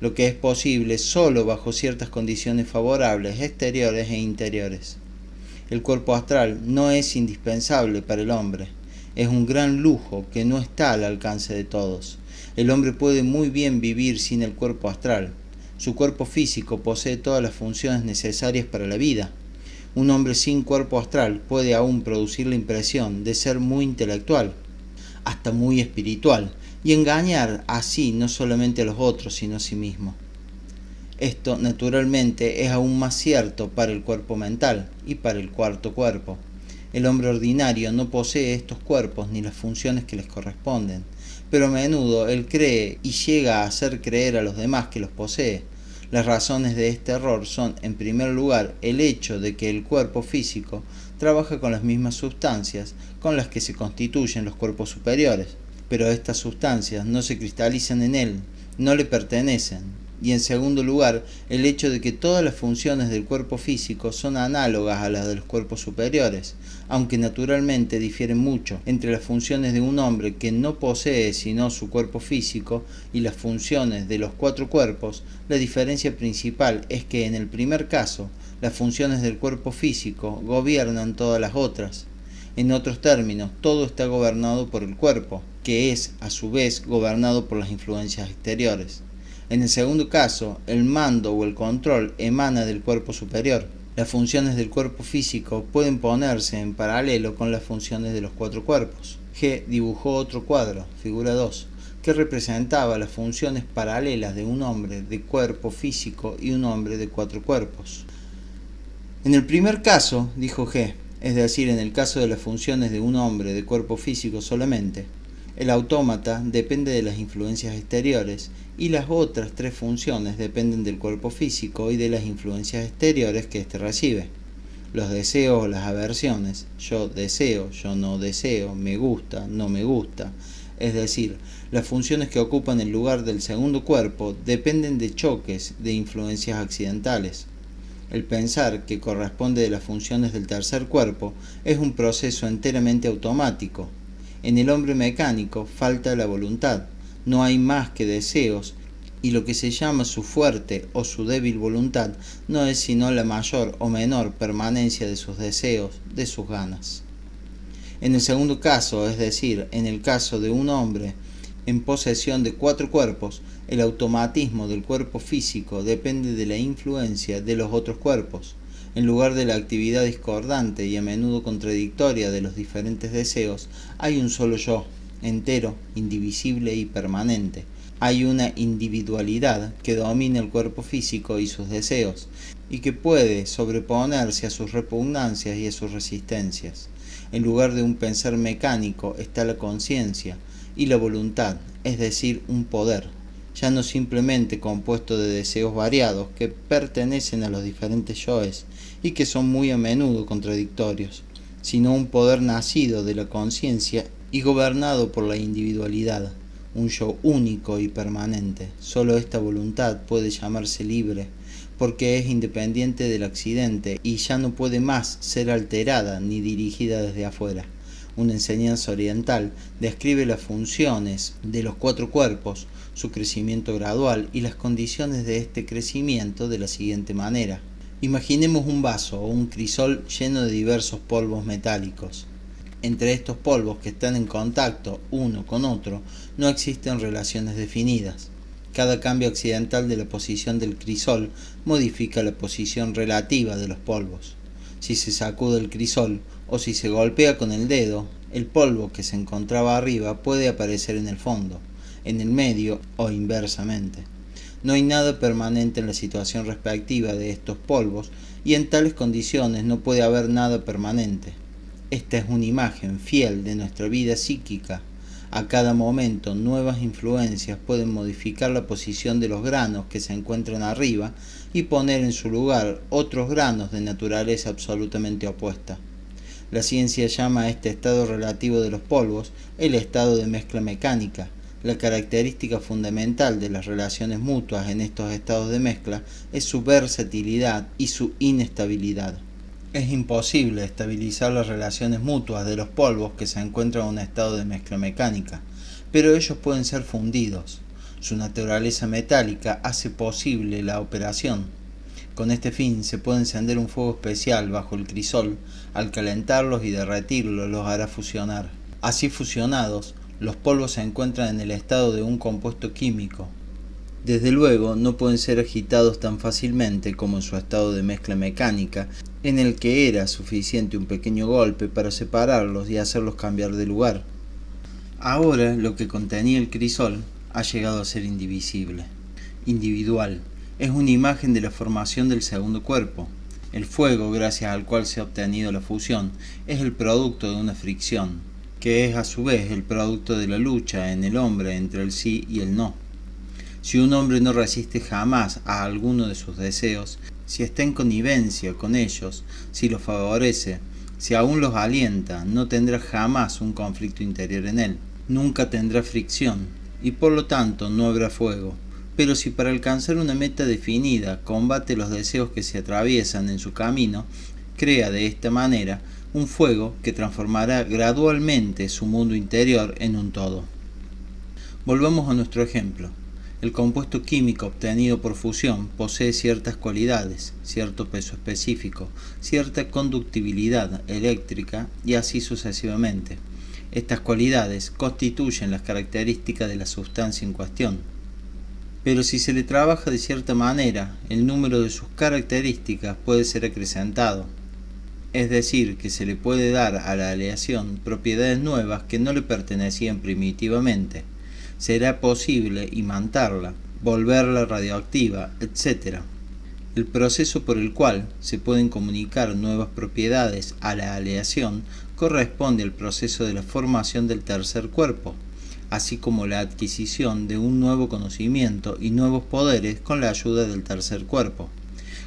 [SPEAKER 1] lo que es posible solo bajo ciertas condiciones favorables exteriores e interiores. El cuerpo astral no es indispensable para el hombre. Es un gran lujo que no está al alcance de todos. El hombre puede muy bien vivir sin el cuerpo astral. Su cuerpo físico posee todas las funciones necesarias para la vida. Un hombre sin cuerpo astral puede aún producir la impresión de ser muy intelectual, hasta muy espiritual, y engañar así no solamente a los otros, sino a sí mismo. Esto, naturalmente, es aún más cierto para el cuerpo mental y para el cuarto cuerpo. El hombre ordinario no posee estos cuerpos ni las funciones que les corresponden, pero a menudo él cree y llega a hacer creer a los demás que los posee. Las razones de este error son, en primer lugar, el hecho de que el cuerpo físico trabaja con las mismas sustancias con las que se constituyen los cuerpos superiores, pero estas sustancias no se cristalizan en él, no le pertenecen. Y en segundo lugar, el hecho de que todas las funciones del cuerpo físico son análogas a las de los cuerpos superiores, aunque naturalmente difieren mucho entre las funciones de un hombre que no posee sino su cuerpo físico y las funciones de los cuatro cuerpos. La diferencia principal es que en el primer caso, las funciones del cuerpo físico gobiernan todas las otras. En otros términos, todo está gobernado por el cuerpo, que es a su vez gobernado por las influencias exteriores. En el segundo caso, el mando o el control emana del cuerpo superior. Las funciones del cuerpo físico pueden ponerse en paralelo con las funciones de los cuatro cuerpos. G dibujó otro cuadro, figura 2, que representaba las funciones paralelas de un hombre de cuerpo físico y un hombre de cuatro cuerpos. En el primer caso, dijo G, es decir, en el caso de las funciones de un hombre de cuerpo físico solamente, el autómata depende de las influencias exteriores y las otras tres funciones dependen del cuerpo físico y de las influencias exteriores que éste recibe. Los deseos o las aversiones, yo deseo, yo no deseo, me gusta, no me gusta, es decir, las funciones que ocupan el lugar del segundo cuerpo dependen de choques de influencias accidentales. El pensar, que corresponde de las funciones del tercer cuerpo, es un proceso enteramente automático. En el hombre mecánico falta la voluntad, no hay más que deseos, y lo que se llama su fuerte o su débil voluntad no es sino la mayor o menor permanencia de sus deseos, de sus ganas. En el segundo caso, es decir, en el caso de un hombre en posesión de cuatro cuerpos, el automatismo del cuerpo físico depende de la influencia de los otros cuerpos. En lugar de la actividad discordante y a menudo contradictoria de los diferentes deseos, hay un solo yo, entero, indivisible y permanente. Hay una individualidad que domina el cuerpo físico y sus deseos, y que puede sobreponerse a sus repugnancias y a sus resistencias. En lugar de un pensar mecánico está la conciencia y la voluntad, es decir, un poder, ya no simplemente compuesto de deseos variados que pertenecen a los diferentes yoes y que son muy a menudo contradictorios, sino un poder nacido de la conciencia y gobernado por la individualidad, un yo único y permanente. Solo esta voluntad puede llamarse libre, porque es independiente del accidente y ya no puede más ser alterada ni dirigida desde afuera. Una enseñanza oriental describe las funciones de los cuatro cuerpos, su crecimiento gradual y las condiciones de este crecimiento de la siguiente manera. Imaginemos un vaso o un crisol lleno de diversos polvos metálicos. Entre estos polvos que están en contacto uno con otro no existen relaciones definidas. Cada cambio accidental de la posición del crisol modifica la posición relativa de los polvos. Si se sacude el crisol o si se golpea con el dedo, el polvo que se encontraba arriba puede aparecer en el fondo, en el medio o inversamente. No hay nada permanente en la situación respectiva de estos polvos y en tales condiciones no puede haber nada permanente. Esta es una imagen fiel de nuestra vida psíquica. A cada momento nuevas influencias pueden modificar la posición de los granos que se encuentran arriba y poner en su lugar otros granos de naturaleza absolutamente opuesta. La ciencia llama a este estado relativo de los polvos el estado de mezcla mecánica. La característica fundamental de las relaciones mutuas en estos estados de mezcla es su versatilidad y su inestabilidad. Es imposible estabilizar las relaciones mutuas de los polvos que se encuentran en un estado de mezcla mecánica, pero ellos pueden ser fundidos. Su naturaleza metálica hace posible la operación. Con este fin se puede encender un fuego especial bajo el crisol. Al calentarlos y derretirlos los hará fusionar. Así fusionados, los polvos se encuentran en el estado de un compuesto químico. Desde luego no pueden ser agitados tan fácilmente como en su estado de mezcla mecánica, en el que era suficiente un pequeño golpe para separarlos y hacerlos cambiar de lugar. Ahora lo que contenía el crisol ha llegado a ser indivisible, individual. Es una imagen de la formación del segundo cuerpo. El fuego, gracias al cual se ha obtenido la fusión, es el producto de una fricción, que es a su vez el producto de la lucha en el hombre entre el sí y el no. Si un hombre no resiste jamás a alguno de sus deseos, si está en connivencia con ellos, si los favorece, si aún los alienta, no tendrá jamás un conflicto interior en él. Nunca tendrá fricción, y por lo tanto no habrá fuego. Pero si para alcanzar una meta definida combate los deseos que se atraviesan en su camino, crea de esta manera un fuego que transformará gradualmente su mundo interior en un todo. Volvamos a nuestro ejemplo. El compuesto químico obtenido por fusión posee ciertas cualidades, cierto peso específico, cierta conductibilidad eléctrica y así sucesivamente. Estas cualidades constituyen las características de la sustancia en cuestión. Pero si se le trabaja de cierta manera, el número de sus características puede ser acrecentado. Es decir, que se le puede dar a la aleación propiedades nuevas que no le pertenecían primitivamente. Será posible imantarla, volverla radioactiva, etc. El proceso por el cual se pueden comunicar nuevas propiedades a la aleación corresponde al proceso de la formación del tercer cuerpo, así como la adquisición de un nuevo conocimiento y nuevos poderes con la ayuda del tercer cuerpo.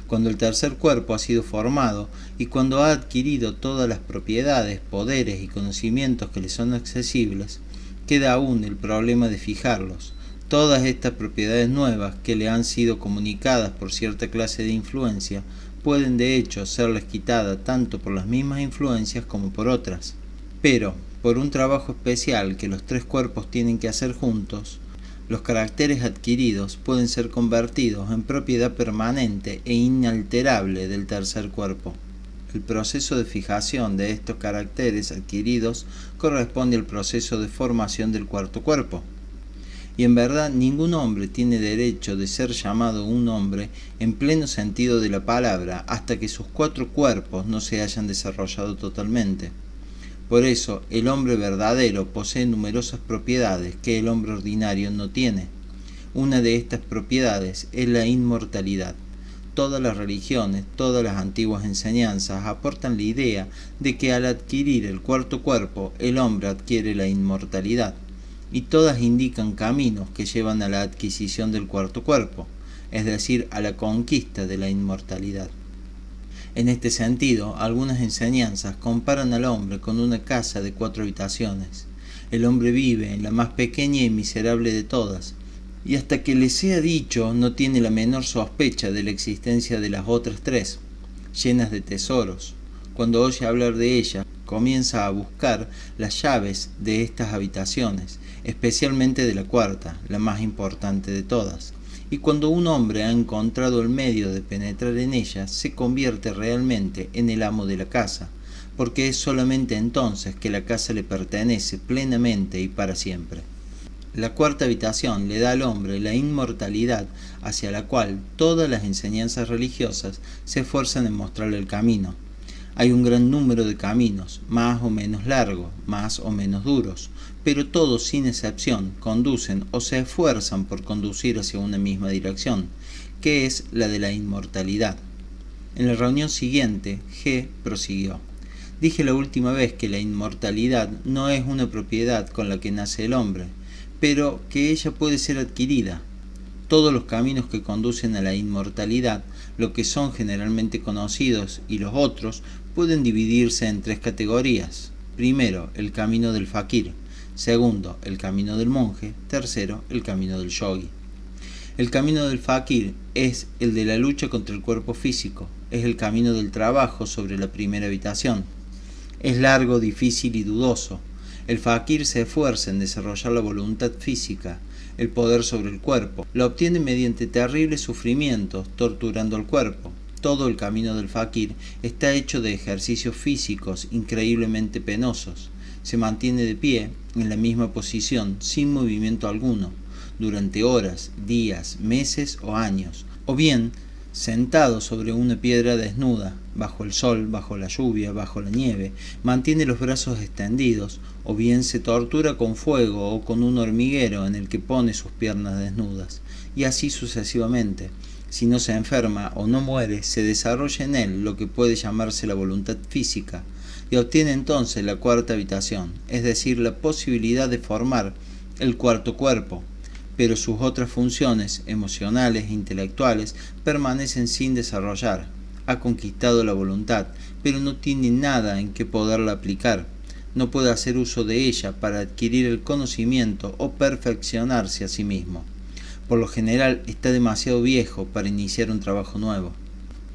[SPEAKER 1] Cuando el tercer cuerpo ha sido formado y cuando ha adquirido todas las propiedades, poderes y conocimientos que le son accesibles, queda aún el problema de fijarlos. Todas estas propiedades nuevas que le han sido comunicadas por cierta clase de influencia pueden de hecho serles quitadas tanto por las mismas influencias como por otras. Pero, por un trabajo especial que los tres cuerpos tienen que hacer juntos, los caracteres adquiridos pueden ser convertidos en propiedad permanente e inalterable del tercer cuerpo. El proceso de fijación de estos caracteres adquiridos corresponde al proceso de formación del cuarto cuerpo. Y en verdad ningún hombre tiene derecho de ser llamado un hombre en pleno sentido de la palabra hasta que sus cuatro cuerpos no se hayan desarrollado totalmente. Por eso el hombre verdadero posee numerosas propiedades que el hombre ordinario no tiene. Una de estas propiedades es la inmortalidad. Todas las religiones, todas las antiguas enseñanzas aportan la idea de que al adquirir el cuarto cuerpo el hombre adquiere la inmortalidad, y todas indican caminos que llevan a la adquisición del cuarto cuerpo, es decir, a la conquista de la inmortalidad. En este sentido, algunas enseñanzas comparan al hombre con una casa de 4 habitaciones. El hombre vive en la más pequeña y miserable de todas, y hasta que le sea dicho no tiene la menor sospecha de la existencia de las otras 3, llenas de tesoros. Cuando oye hablar de ellas, comienza a buscar las llaves de estas habitaciones, especialmente de la cuarta, la más importante de todas. Y cuando un hombre ha encontrado el medio de penetrar en ella, se convierte realmente en el amo de la casa, porque es solamente entonces que la casa le pertenece plenamente y para siempre. La cuarta habitación le da al hombre la inmortalidad hacia la cual todas las enseñanzas religiosas se esfuerzan en mostrarle el camino. Hay un gran número de caminos, más o menos largos, más o menos duros, pero todos sin excepción conducen o se esfuerzan por conducir hacia una misma dirección, que es la de la inmortalidad. En la reunión siguiente, G prosiguió. Dije la última vez que la inmortalidad no es una propiedad con la que nace el hombre, pero que ella puede ser adquirida. Todos los caminos que conducen a la inmortalidad, lo que son generalmente conocidos y los otros, pueden dividirse en 3 categorías. Primero, el camino del fakir. Segundo, el camino del monje. Tercero, el camino del yogi. El camino del fakir es el de la lucha contra el cuerpo físico. Es el camino del trabajo sobre la primera habitación. Es largo, difícil y dudoso. El fakir se esfuerza en desarrollar la voluntad física, el poder sobre el cuerpo. Lo obtiene mediante terribles sufrimientos, torturando al cuerpo. Todo el camino del fakir está hecho de ejercicios físicos increíblemente penosos. Se mantiene de pie, en la misma posición, sin movimiento alguno, durante horas, días, meses o años, o bien sentado sobre una piedra desnuda, bajo el sol, bajo la lluvia, bajo la nieve, mantiene los brazos extendidos, o bien se tortura con fuego o con un hormiguero en el que pone sus piernas desnudas, y así sucesivamente. Si no se enferma o no muere, se desarrolla en él lo que puede llamarse la voluntad física, y obtiene entonces la cuarta habitación, es decir, la posibilidad de formar el cuarto cuerpo, pero sus otras funciones, emocionales e intelectuales, permanecen sin desarrollar. Ha conquistado la voluntad, pero no tiene nada en que poderla aplicar. No puede hacer uso de ella para adquirir el conocimiento o perfeccionarse a sí mismo. Por lo general está demasiado viejo para iniciar un trabajo nuevo.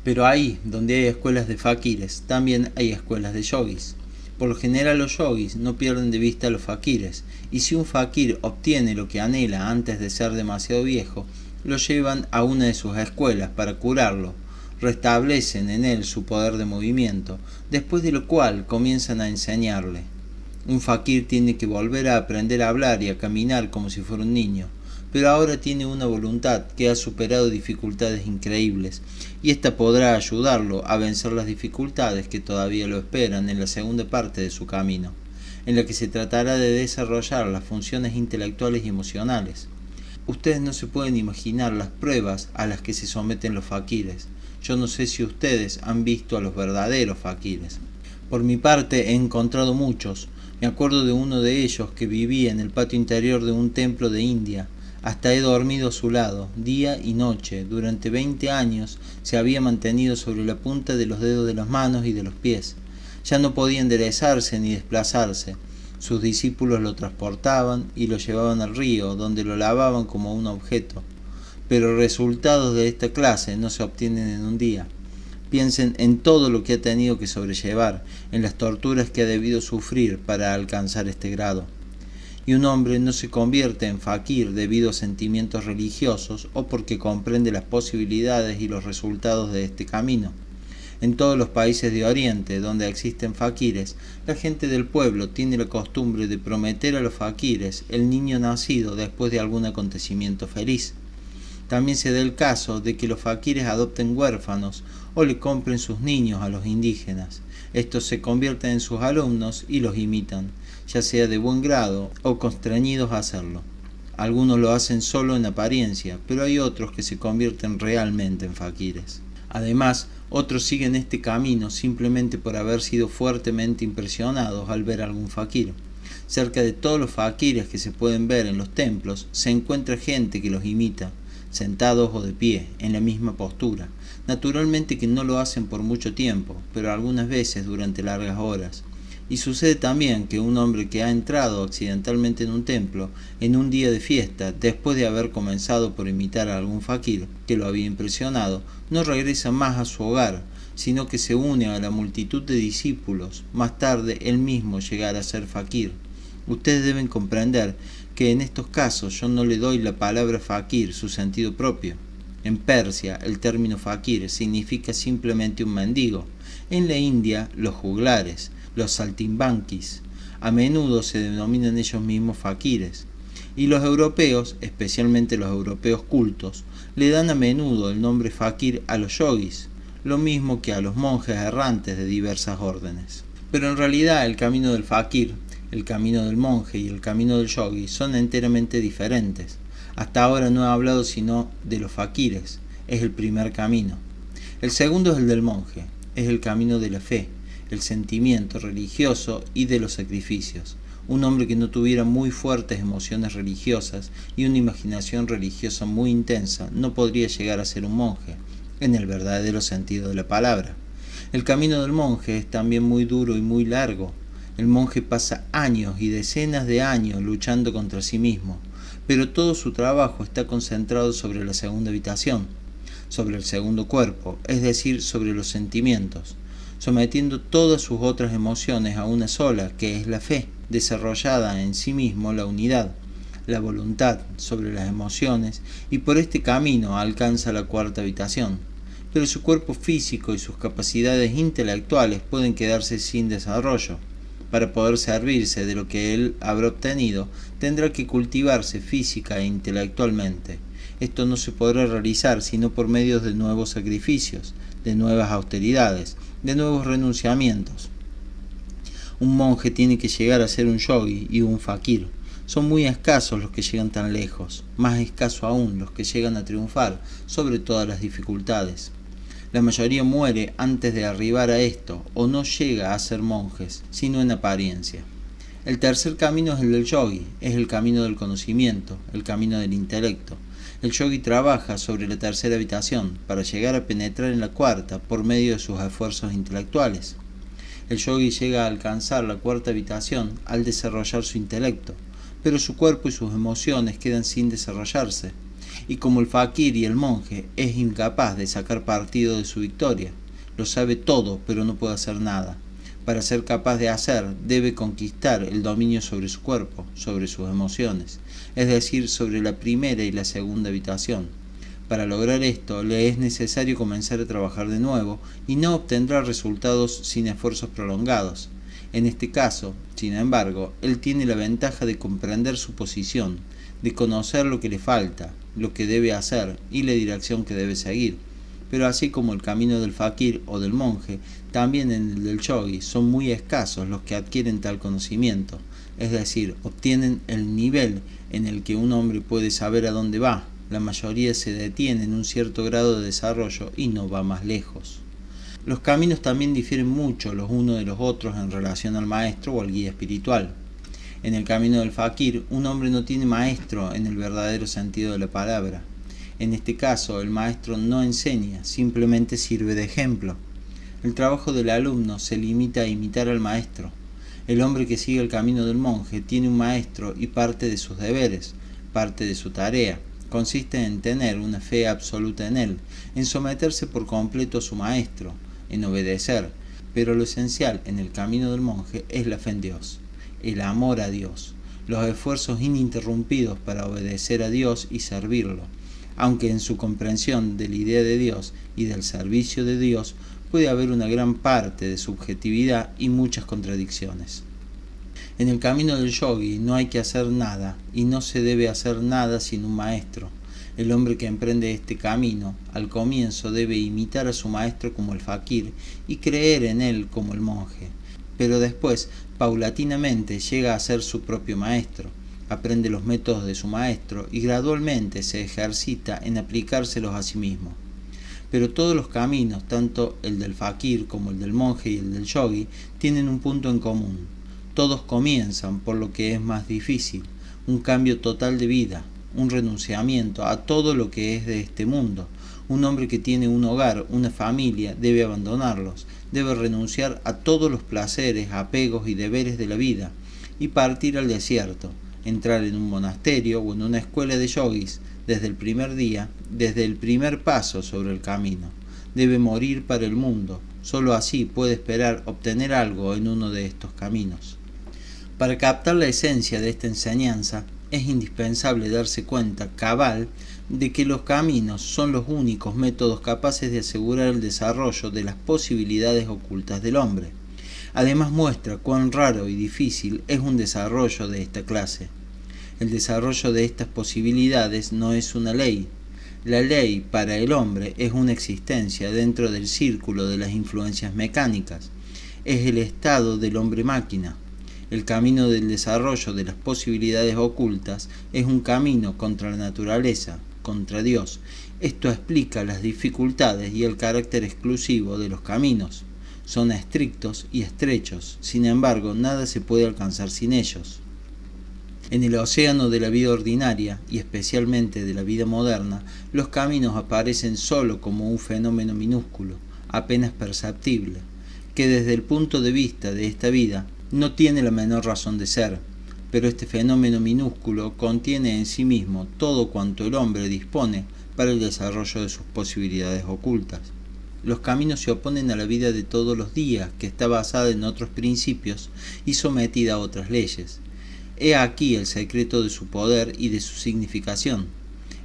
[SPEAKER 1] Pero ahí, donde hay escuelas de fakires, también hay escuelas de yogis. Por lo general los yogis no pierden de vista a los fakires, y si un fakir obtiene lo que anhela antes de ser demasiado viejo, lo llevan a una de sus escuelas para curarlo, restablecen en él su poder de movimiento, después de lo cual comienzan a enseñarle. Un fakir tiene que volver a aprender a hablar y a caminar como si fuera un niño, pero ahora tiene una voluntad que ha superado dificultades increíbles, y ésta podrá ayudarlo a vencer las dificultades que todavía lo esperan en la segunda parte de su camino, en la que se tratará de desarrollar las funciones intelectuales y emocionales. Ustedes no se pueden imaginar las pruebas a las que se someten los fakires. Yo no sé si ustedes han visto a los verdaderos fakires. Por mi parte he encontrado muchos. Me acuerdo de uno de ellos que vivía en el patio interior de un templo de India. Hasta he dormido a su lado, día y noche. Durante 20 años se había mantenido sobre la punta de los dedos de las manos y de los pies. Ya no podía enderezarse ni desplazarse. Sus discípulos lo transportaban y lo llevaban al río, donde lo lavaban como un objeto. Pero resultados de esta clase no se obtienen en un día. Piensen en todo lo que ha tenido que sobrellevar, en las torturas que ha debido sufrir para alcanzar este grado. Y un hombre no se convierte en fakir debido a sentimientos religiosos o porque comprende las posibilidades y los resultados de este camino. En todos los países de Oriente donde existen fakires, la gente del pueblo tiene la costumbre de prometer a los fakires el niño nacido después de algún acontecimiento feliz. También se da el caso de que los fakires adopten huérfanos o le compren sus niños a los indígenas. Estos se convierten en sus alumnos y los imitan, ya sea de buen grado o constreñidos a hacerlo. Algunos lo hacen solo en apariencia, pero hay otros que se convierten realmente en fakires. Además, otros siguen este camino simplemente por haber sido fuertemente impresionados al ver a algún fakir. Cerca de todos los fakires que se pueden ver en los templos se encuentra gente que los imita, sentados o de pie, en la misma postura. Naturalmente que no lo hacen por mucho tiempo, pero algunas veces durante largas horas. Y sucede también que un hombre que ha entrado accidentalmente en un templo, en un día de fiesta, después de haber comenzado por imitar a algún fakir que lo había impresionado, no regresa más a su hogar, sino que se une a la multitud de discípulos. Más tarde él mismo llegará a ser fakir. Ustedes deben comprender que en estos casos yo no le doy la palabra fakir su sentido propio. En Persia el término fakir significa simplemente un mendigo. En la India los juglares, los saltimbanquis, a menudo se denominan ellos mismos fakires. Y los europeos, especialmente los europeos cultos, le dan a menudo el nombre fakir a los yogis, lo mismo que a los monjes errantes de diversas órdenes. Pero en realidad el camino del fakir, el camino del monje y el camino del yogi son enteramente diferentes. Hasta ahora no he hablado sino de los fakires, es el primer camino. El segundo es el del monje, es el camino de la fe, el sentimiento religioso y de los sacrificios. Un hombre que no tuviera muy fuertes emociones religiosas y una imaginación religiosa muy intensa no podría llegar a ser un monje, en el verdadero sentido de la palabra. El camino del monje es también muy duro y muy largo. El monje pasa años y decenas de años luchando contra sí mismo, pero todo su trabajo está concentrado sobre la segunda habitación, sobre el segundo cuerpo, es decir, sobre los sentimientos, sometiendo todas sus otras emociones a una sola, que es la fe, desarrollada en sí mismo la unidad, la voluntad sobre las emociones, y por este camino alcanza la cuarta habitación. pero su cuerpo físico y sus capacidades intelectuales pueden quedarse sin desarrollo. Para poder servirse de lo que él habrá obtenido, tendrá que cultivarse física e intelectualmente. Esto no se podrá realizar sino por medio de nuevos sacrificios, de nuevas austeridades, de nuevos renunciamientos. Un monje tiene que llegar a ser un yogi y un fakir. Son muy escasos los que llegan tan lejos, más escasos aún los que llegan a triunfar sobre todas las dificultades. La mayoría muere antes de arribar a esto, o no llega a ser monjes, sino en apariencia. El tercer camino es el del yogi, es el camino del conocimiento, el camino del intelecto. El yogi trabaja sobre la tercera habitación para llegar a penetrar en la cuarta por medio de sus esfuerzos intelectuales. El yogi llega a alcanzar la cuarta habitación al desarrollar su intelecto, pero su cuerpo y sus emociones quedan sin desarrollarse. Y como el fakir y el monje es incapaz de sacar partido de su victoria, lo sabe todo pero no puede hacer nada. Para ser capaz de hacer, debe conquistar el dominio sobre su cuerpo, sobre sus emociones, es decir, sobre la primera y la segunda habitación. Para lograr esto, le es necesario comenzar a trabajar de nuevo y no obtendrá resultados sin esfuerzos prolongados. En este caso, sin embargo, él tiene la ventaja de comprender su posición, de conocer lo que le falta, lo que debe hacer y la dirección que debe seguir. Pero así como el camino del fakir o del monje, también en el del yogi son muy escasos los que adquieren tal conocimiento, es decir, obtienen el nivel en el que un hombre puede saber a dónde va. La mayoría se detiene en un cierto grado de desarrollo y no va más lejos. Los caminos también difieren mucho los unos de los otros en relación al maestro o al guía espiritual. En el camino del fakir, un hombre no tiene maestro en el verdadero sentido de la palabra. En este caso, el maestro no enseña, simplemente sirve de ejemplo. El trabajo del alumno se limita a imitar al maestro. El hombre que sigue el camino del monje tiene un maestro y parte de sus deberes, parte de su tarea, consiste en tener una fe absoluta en él, en someterse por completo a su maestro, en obedecer, pero lo esencial en el camino del monje es la fe en Dios, el amor a Dios, los esfuerzos ininterrumpidos para obedecer a Dios y servirlo, aunque en su comprensión de la idea de Dios y del servicio de Dios puede haber una gran parte de subjetividad y muchas contradicciones. En el camino del yogi no hay que hacer nada y no se debe hacer nada sin un maestro. El hombre que emprende este camino, al comienzo debe imitar a su maestro como el fakir y creer en él como el monje, pero después, paulatinamente, llega a ser su propio maestro, aprende los métodos de su maestro y gradualmente se ejercita en aplicárselos a sí mismo. Pero todos los caminos, tanto el del fakir como el del monje y el del yogi, tienen un punto en común. Todos comienzan por lo que es más difícil, un cambio total de vida, un renunciamiento a todo lo que es de este mundo. Un hombre que tiene un hogar, una familia, debe abandonarlos, debe renunciar a todos los placeres, apegos y deberes de la vida y partir al desierto, entrar en un monasterio o en una escuela de yogis desde el primer día, desde el primer paso sobre el camino. Debe morir para el mundo, solo así puede esperar obtener algo en uno de estos caminos. Para captar la esencia de esta enseñanza, es indispensable darse cuenta cabal de que los caminos son los únicos métodos capaces de asegurar el desarrollo de las posibilidades ocultas del hombre. Además muestra cuán raro y difícil es un desarrollo de esta clase. El desarrollo de estas posibilidades no es una ley. La ley para el hombre es una existencia dentro del círculo de las influencias mecánicas. Es el estado del hombre-máquina. El camino del desarrollo de las posibilidades ocultas es un camino contra la naturaleza, contra Dios. Esto explica las dificultades y el carácter exclusivo de los caminos. Son estrictos y estrechos, sin embargo, nada se puede alcanzar sin ellos. En el océano de la vida ordinaria, y especialmente de la vida moderna, los caminos aparecen solo como un fenómeno minúsculo, apenas perceptible, que desde el punto de vista de esta vida no tiene la menor razón de ser, pero este fenómeno minúsculo contiene en sí mismo todo cuanto el hombre dispone para el desarrollo de sus posibilidades ocultas. Los caminos se oponen a la vida de todos los días, que está basada en otros principios y sometida a otras leyes. He aquí el secreto de su poder y de su significación.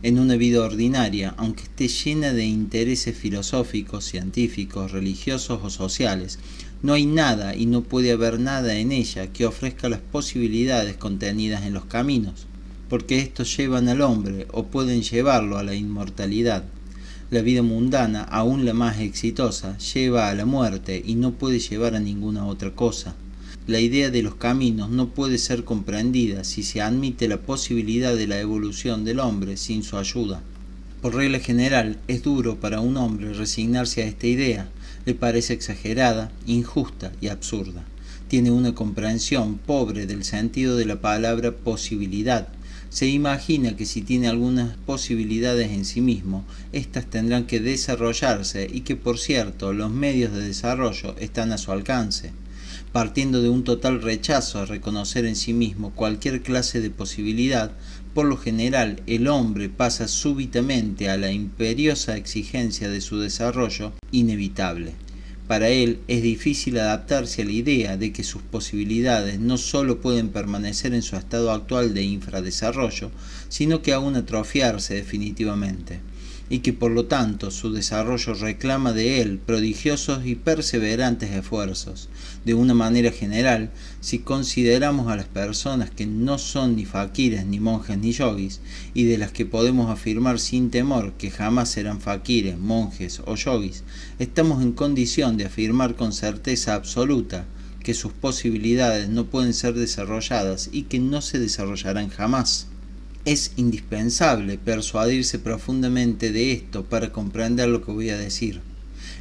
[SPEAKER 1] En una vida ordinaria, aunque esté llena de intereses filosóficos, científicos, religiosos o sociales, no hay nada y no puede haber nada en ella que ofrezca las posibilidades contenidas en los caminos, porque estos llevan al hombre o pueden llevarlo a la inmortalidad. La vida mundana, aún la más exitosa, lleva a la muerte y no puede llevar a ninguna otra cosa. La idea de los caminos no puede ser comprendida si se admite la posibilidad de la evolución del hombre sin su ayuda. Por regla general, es duro para un hombre resignarse a esta idea, le parece exagerada, injusta y absurda. Tiene una comprensión pobre del sentido de la palabra posibilidad. Se imagina que si tiene algunas posibilidades en sí mismo, éstas tendrán que desarrollarse y que, por cierto, los medios de desarrollo están a su alcance. Partiendo de un total rechazo a reconocer en sí mismo cualquier clase de posibilidad, por lo general el hombre pasa súbitamente a la imperiosa exigencia de su desarrollo inevitable. Para él es difícil adaptarse a la idea de que sus posibilidades no sólo pueden permanecer en su estado actual de infradesarrollo, sino que aún atrofiarse definitivamente, y que por lo tanto su desarrollo reclama de él prodigiosos y perseverantes esfuerzos. De una manera general, si consideramos a las personas que no son ni faquires, ni monjes, ni yogis, y de las que podemos afirmar sin temor que jamás serán faquires, monjes o yogis, estamos en condición de afirmar con certeza absoluta que sus posibilidades no pueden ser desarrolladas y que no se desarrollarán jamás. Es indispensable persuadirse profundamente de esto para comprender lo que voy a decir.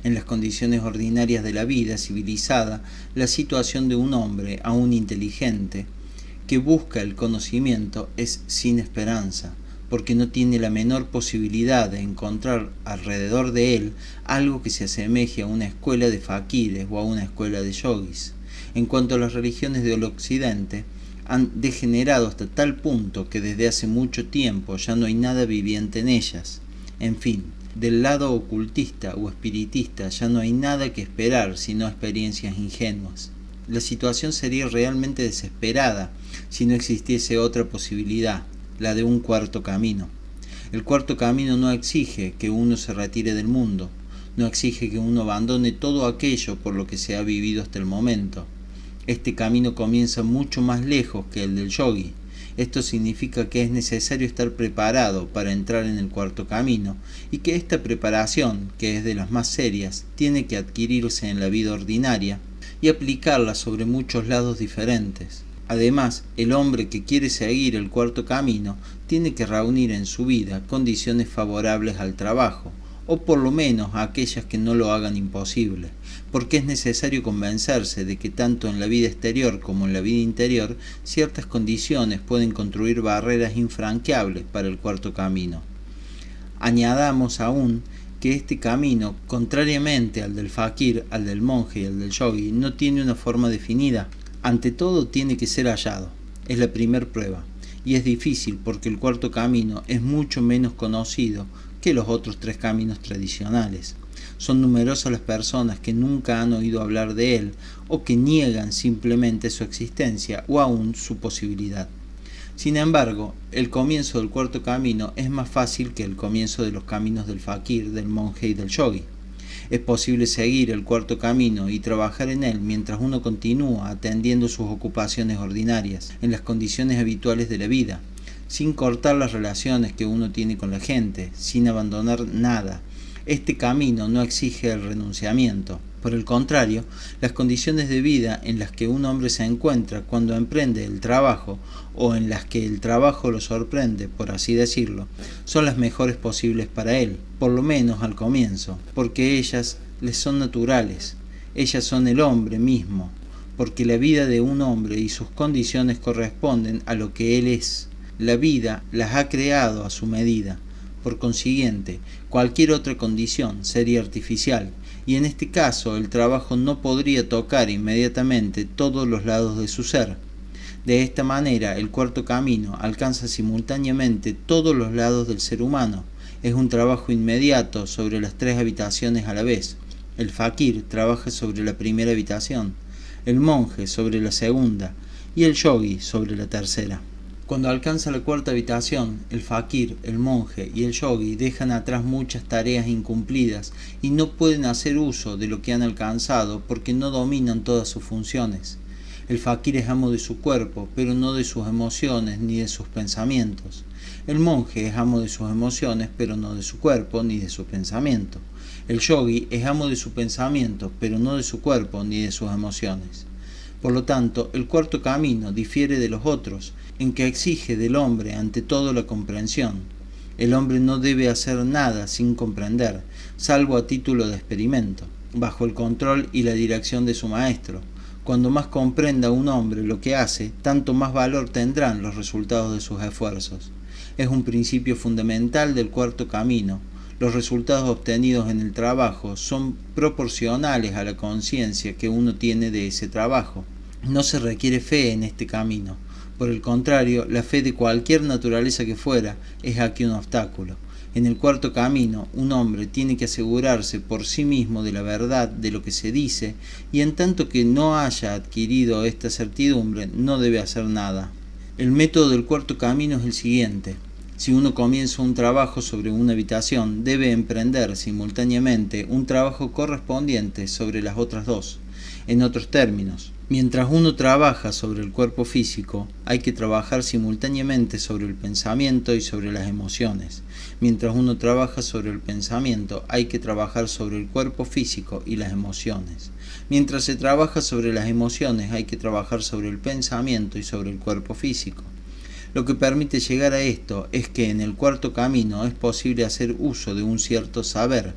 [SPEAKER 1] En las condiciones ordinarias de la vida civilizada, la situación de un hombre, aún inteligente, que busca el conocimiento es sin esperanza, porque no tiene la menor posibilidad de encontrar alrededor de él algo que se asemeje a una escuela de faquires o a una escuela de yogis. En cuanto a las religiones del occidente, han degenerado hasta tal punto que desde hace mucho tiempo ya no hay nada viviente en ellas. En fin, del lado ocultista o espiritista ya no hay nada que esperar sino experiencias ingenuas. La situación sería realmente desesperada si no existiese otra posibilidad, la de un cuarto camino. El cuarto camino no exige que uno se retire del mundo, no exige que uno abandone todo aquello por lo que se ha vivido hasta el momento. Este camino comienza mucho más lejos que el del yogi. Esto significa que es necesario estar preparado para entrar en el cuarto camino y que esta preparación, que es de las más serias, tiene que adquirirse en la vida ordinaria y aplicarla sobre muchos lados diferentes. Además, el hombre que quiere seguir el cuarto camino tiene que reunir en su vida condiciones favorables al trabajo, o por lo menos aquellas que no lo hagan imposible, porque es necesario convencerse de que tanto en la vida exterior como en la vida interior ciertas condiciones pueden construir barreras infranqueables para el cuarto camino. Añadamos aún que este camino, contrariamente al del fakir, al del monje y al del yogi, no tiene una forma definida. Ante todo tiene que ser hallado, es la primer prueba, y es difícil porque el cuarto camino es mucho menos conocido que los otros tres caminos tradicionales. Son numerosas las personas que nunca han oído hablar de él o que niegan simplemente su existencia o aún su posibilidad. Sin embargo, el comienzo del cuarto camino es más fácil que el comienzo de los caminos del fakir, del monje y del yogi. Es posible seguir el cuarto camino y trabajar en él mientras uno continúa atendiendo sus ocupaciones ordinarias, en las condiciones habituales de la vida, sin cortar las relaciones que uno tiene con la gente, sin abandonar nada. Este camino no exige el renunciamiento. Por el contrario, las condiciones de vida en las que un hombre se encuentra cuando emprende el trabajo o en las que el trabajo lo sorprende, por así decirlo, son las mejores posibles para él, por lo menos al comienzo, porque ellas les son naturales, ellas son el hombre mismo, porque la vida de un hombre y sus condiciones corresponden a lo que él es. La vida las ha creado a su medida. Por consiguiente, cualquier otra condición sería artificial, y en este caso el trabajo no podría tocar inmediatamente todos los lados de su ser. De esta manera, el cuarto camino alcanza simultáneamente todos los lados del ser humano. Es un trabajo inmediato sobre las tres habitaciones a la vez. El fakir trabaja sobre la primera habitación, el monje sobre la segunda y el yogi sobre la tercera. Cuando alcanza la cuarta habitación, el fakir, el monje y el yogi dejan atrás muchas tareas incumplidas y no pueden hacer uso de lo que han alcanzado porque no dominan todas sus funciones. El fakir es amo de su cuerpo, pero no de sus emociones ni de sus pensamientos. El monje es amo de sus emociones, pero no de su cuerpo ni de su pensamiento. El yogi es amo de su pensamiento, pero no de su cuerpo ni de sus emociones. Por lo tanto, el cuarto camino difiere de los otros, en que exige del hombre ante todo la comprensión. El hombre no debe hacer nada sin comprender, salvo a título de experimento, bajo el control y la dirección de su maestro. Cuando más comprenda un hombre lo que hace, tanto más valor tendrán los resultados de sus esfuerzos. Es un principio fundamental del cuarto camino. Los resultados obtenidos en el trabajo son proporcionales a la conciencia que uno tiene de ese trabajo. No se requiere fe en este camino. Por el contrario, la fe de cualquier naturaleza que fuera es aquí un obstáculo. En el cuarto camino, un hombre tiene que asegurarse por sí mismo de la verdad de lo que se dice, y en tanto que no haya adquirido esta certidumbre, no debe hacer nada. El método del cuarto camino es el siguiente. Si uno comienza un trabajo sobre una habitación, debe emprender simultáneamente un trabajo correspondiente sobre las otras dos. En otros términos, mientras uno trabaja sobre el cuerpo físico, hay que trabajar simultáneamente sobre el pensamiento y sobre las emociones. Mientras uno trabaja sobre el pensamiento, hay que trabajar sobre el cuerpo físico y las emociones. Mientras se trabaja sobre las emociones, hay que trabajar sobre el pensamiento y sobre el cuerpo físico. Lo que permite llegar a esto es que en el cuarto camino es posible hacer uso de un cierto saber,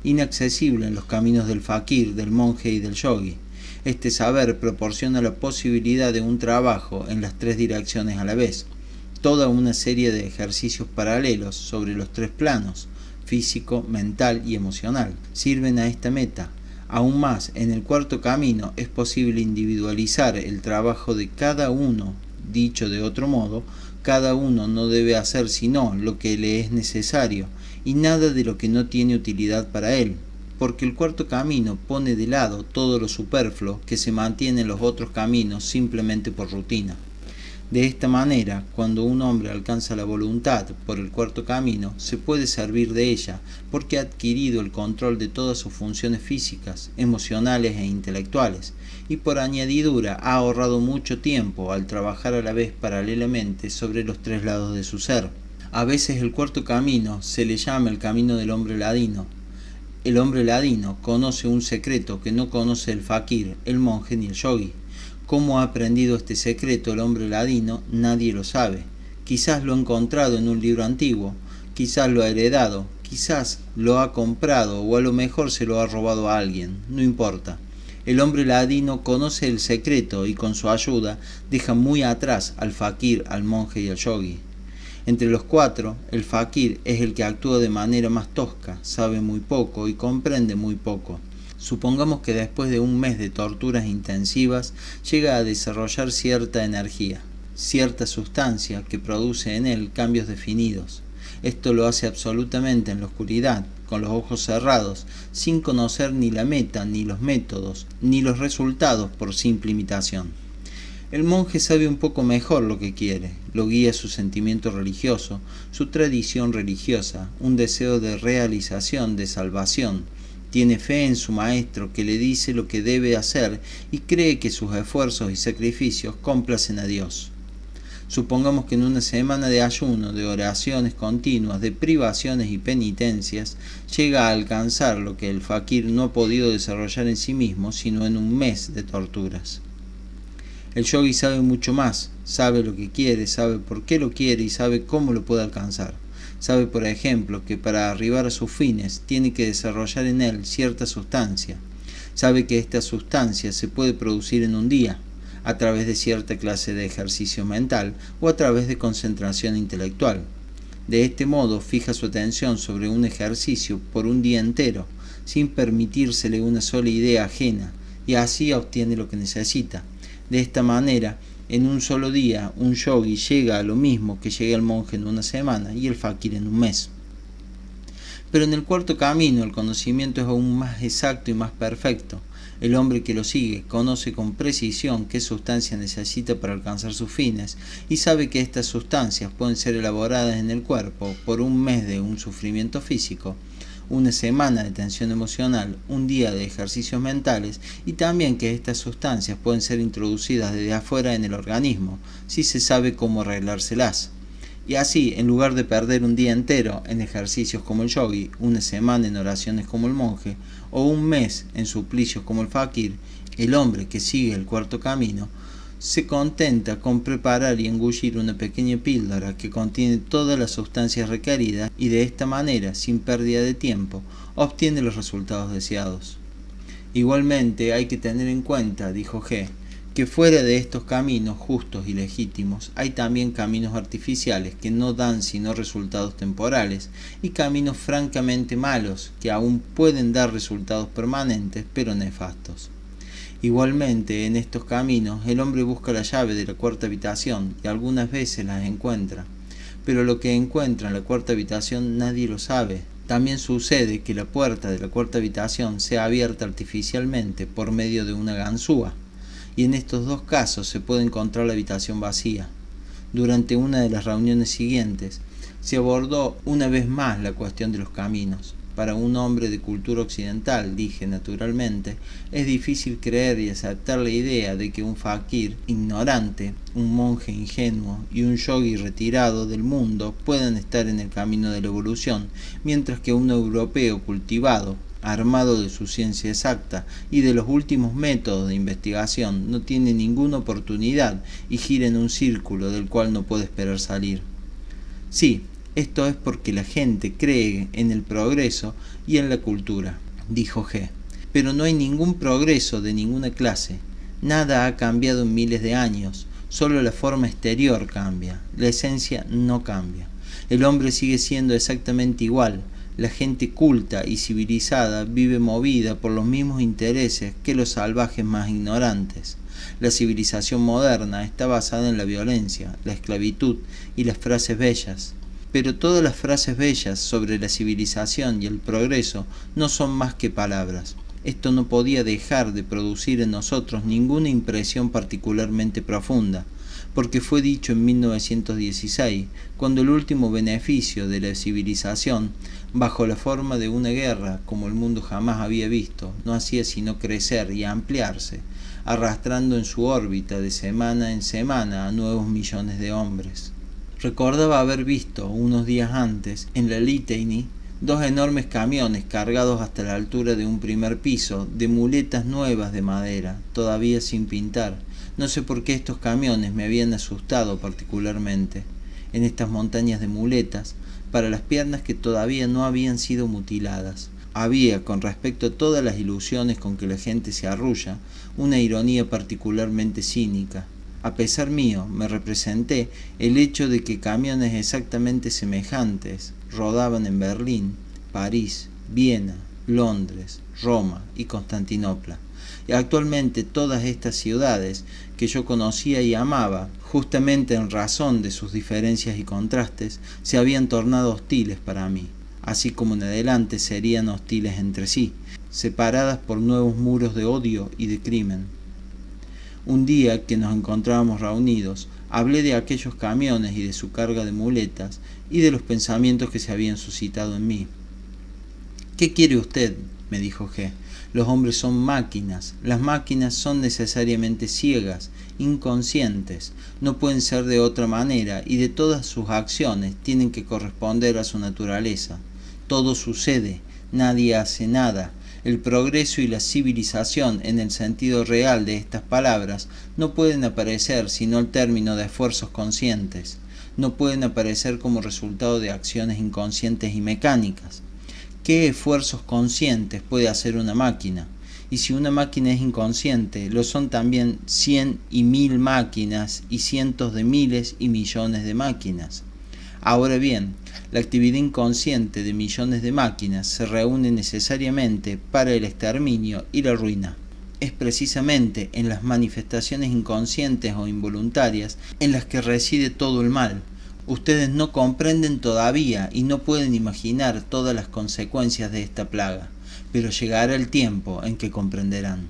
[SPEAKER 1] inaccesible en los caminos del fakir, del monje y del yogi. Este saber proporciona la posibilidad de un trabajo en las tres direcciones a la vez, toda una serie de ejercicios paralelos sobre los tres planos, físico, mental y emocional, sirven a esta meta. Aún más, en el cuarto camino es posible individualizar el trabajo de cada uno. Dicho de otro modo, cada uno no debe hacer sino lo que le es necesario y nada de lo que no tiene utilidad para él, porque el cuarto camino pone de lado todo lo superfluo que se mantiene en los otros caminos simplemente por rutina. De esta manera, cuando un hombre alcanza la voluntad por el cuarto camino, se puede servir de ella, porque ha adquirido el control de todas sus funciones físicas, emocionales e intelectuales, y por añadidura ha ahorrado mucho tiempo al trabajar a la vez paralelamente sobre los tres lados de su ser. A veces el cuarto camino se le llama el camino del hombre ladino. El hombre ladino conoce un secreto que no conoce el fakir, el monje ni el yogi. ¿Cómo ha aprendido este secreto el hombre ladino? Nadie lo sabe. Quizás lo ha encontrado en un libro antiguo, quizás lo ha heredado, quizás lo ha comprado o a lo mejor se lo ha robado a alguien, no importa. El hombre ladino conoce el secreto y con su ayuda deja muy atrás al fakir, al monje y al yogi. Entre los cuatro, el fakir es el que actúa de manera más tosca, sabe muy poco y comprende muy poco. Supongamos que después de un mes de torturas intensivas llega a desarrollar cierta energía, cierta sustancia que produce en él cambios definidos. Esto lo hace absolutamente en la oscuridad, con los ojos cerrados, sin conocer ni la meta, ni los métodos, ni los resultados por simple imitación. El monje sabe un poco mejor lo que quiere, lo guía su sentimiento religioso, su tradición religiosa, un deseo de realización, de salvación. Tiene fe en su maestro que le dice lo que debe hacer y cree que sus esfuerzos y sacrificios complacen a Dios. Supongamos que en una semana de ayuno, de oraciones continuas, de privaciones y penitencias, llega a alcanzar lo que el fakir no ha podido desarrollar en sí mismo, sino en un mes de torturas. El yogi sabe mucho más, sabe lo que quiere, sabe por qué lo quiere y sabe cómo lo puede alcanzar. Sabe, por ejemplo, que para arribar a sus fines tiene que desarrollar en él cierta sustancia. Sabe que esta sustancia se puede producir en un día, a través de cierta clase de ejercicio mental o a través de concentración intelectual. De este modo fija su atención sobre un ejercicio por un día entero, sin permitírsele una sola idea ajena, y así obtiene lo que necesita. De esta manera, en un solo día, un yogi llega a lo mismo que llega el monje en una semana y el fakir en un mes. Pero en el cuarto camino el conocimiento es aún más exacto y más perfecto. El hombre que lo sigue conoce con precisión qué sustancia necesita para alcanzar sus fines y sabe que estas sustancias pueden ser elaboradas en el cuerpo por un mes de un sufrimiento físico, una semana de tensión emocional, un día de ejercicios mentales y también que estas sustancias pueden ser introducidas desde afuera en el organismo si se sabe cómo arreglárselas. Y así, en lugar de perder un día entero en ejercicios como el yogi, una semana en oraciones como el monje, o un mes en suplicios como el fakir, el hombre que sigue el cuarto camino se contenta con preparar y engullir una pequeña píldora que contiene todas las sustancias requeridas y de esta manera, sin pérdida de tiempo, obtiene los resultados deseados. Igualmente hay que tener en cuenta, dijo G, que fuera de estos caminos justos y legítimos hay también caminos artificiales que no dan sino resultados temporales y caminos francamente malos que aún pueden dar resultados permanentes pero nefastos. Igualmente en estos caminos el hombre busca la llave de la cuarta habitación y algunas veces las encuentra, pero lo que encuentra en la cuarta habitación nadie lo sabe. También sucede que la puerta de la cuarta habitación sea abierta artificialmente por medio de una ganzúa, y en estos dos casos se puede encontrar la habitación vacía. Durante una de las reuniones siguientes se abordó una vez más la cuestión de los caminos. Para un hombre de cultura occidental, dije naturalmente, es difícil creer y aceptar la idea de que un fakir ignorante, un monje ingenuo y un yogi retirado del mundo puedan estar en el camino de la evolución, mientras que un europeo cultivado, armado de su ciencia exacta y de los últimos métodos de investigación, no tiene ninguna oportunidad y gira en un círculo del cual no puede esperar salir. Sí, esto es porque la gente cree en el progreso y en la cultura, dijo G. Pero no hay ningún progreso de ninguna clase. Nada ha cambiado en miles de años. Solo la forma exterior cambia. La esencia no cambia. El hombre sigue siendo exactamente igual. La gente culta y civilizada vive movida por los mismos intereses que los salvajes más ignorantes. La civilización moderna está basada en la violencia, la esclavitud y las frases bellas. Pero todas las frases bellas sobre la civilización y el progreso no son más que palabras. Esto no podía dejar de producir en nosotros ninguna impresión particularmente profunda, porque fue dicho en 1916, cuando el último beneficio de la civilización, bajo la forma de una guerra como el mundo jamás había visto, no hacía sino crecer y ampliarse, arrastrando en su órbita de semana en semana a nuevos millones de hombres. Recordaba haber visto, unos días antes, en la Litany, dos enormes camiones cargados hasta la altura de un primer piso de muletas nuevas de madera, todavía sin pintar. No sé por qué estos camiones me habían asustado particularmente. En estas montañas de muletas, para las piernas que todavía no habían sido mutiladas, había, con respecto a todas las ilusiones con que la gente se arrulla, una ironía particularmente cínica. A pesar mío, me representé el hecho de que camiones exactamente semejantes rodaban en Berlín, París, Viena, Londres, Roma y Constantinopla. Y actualmente todas estas ciudades que yo conocía y amaba, justamente en razón de sus diferencias y contrastes, se habían tornado hostiles para mí, así como en adelante serían hostiles entre sí, separadas por nuevos muros de odio y de crimen. Un día que nos encontrábamos reunidos, hablé de aquellos camiones y de su carga de muletas y de los pensamientos que se habían suscitado en mí. ¿Qué quiere usted?, me dijo G. Los hombres son máquinas. Las máquinas son necesariamente ciegas, inconscientes. No pueden ser de otra manera y de todas sus acciones tienen que corresponder a su naturaleza. Todo sucede, nadie hace nada. El progreso y la civilización, en el sentido real de estas palabras, no pueden aparecer sino al término de esfuerzos conscientes. No pueden aparecer como resultado de acciones inconscientes y mecánicas. ¿Qué esfuerzos conscientes puede hacer una máquina? Y si una máquina es inconsciente, lo son también 100 y 1000 máquinas y cientos de miles y millones de máquinas. Ahora bien, la actividad inconsciente de millones de máquinas se reúne necesariamente para el exterminio y la ruina. Es precisamente en las manifestaciones inconscientes o involuntarias en las que reside todo el mal. Ustedes no comprenden todavía y no pueden imaginar todas las consecuencias de esta plaga, pero llegará el tiempo en que comprenderán.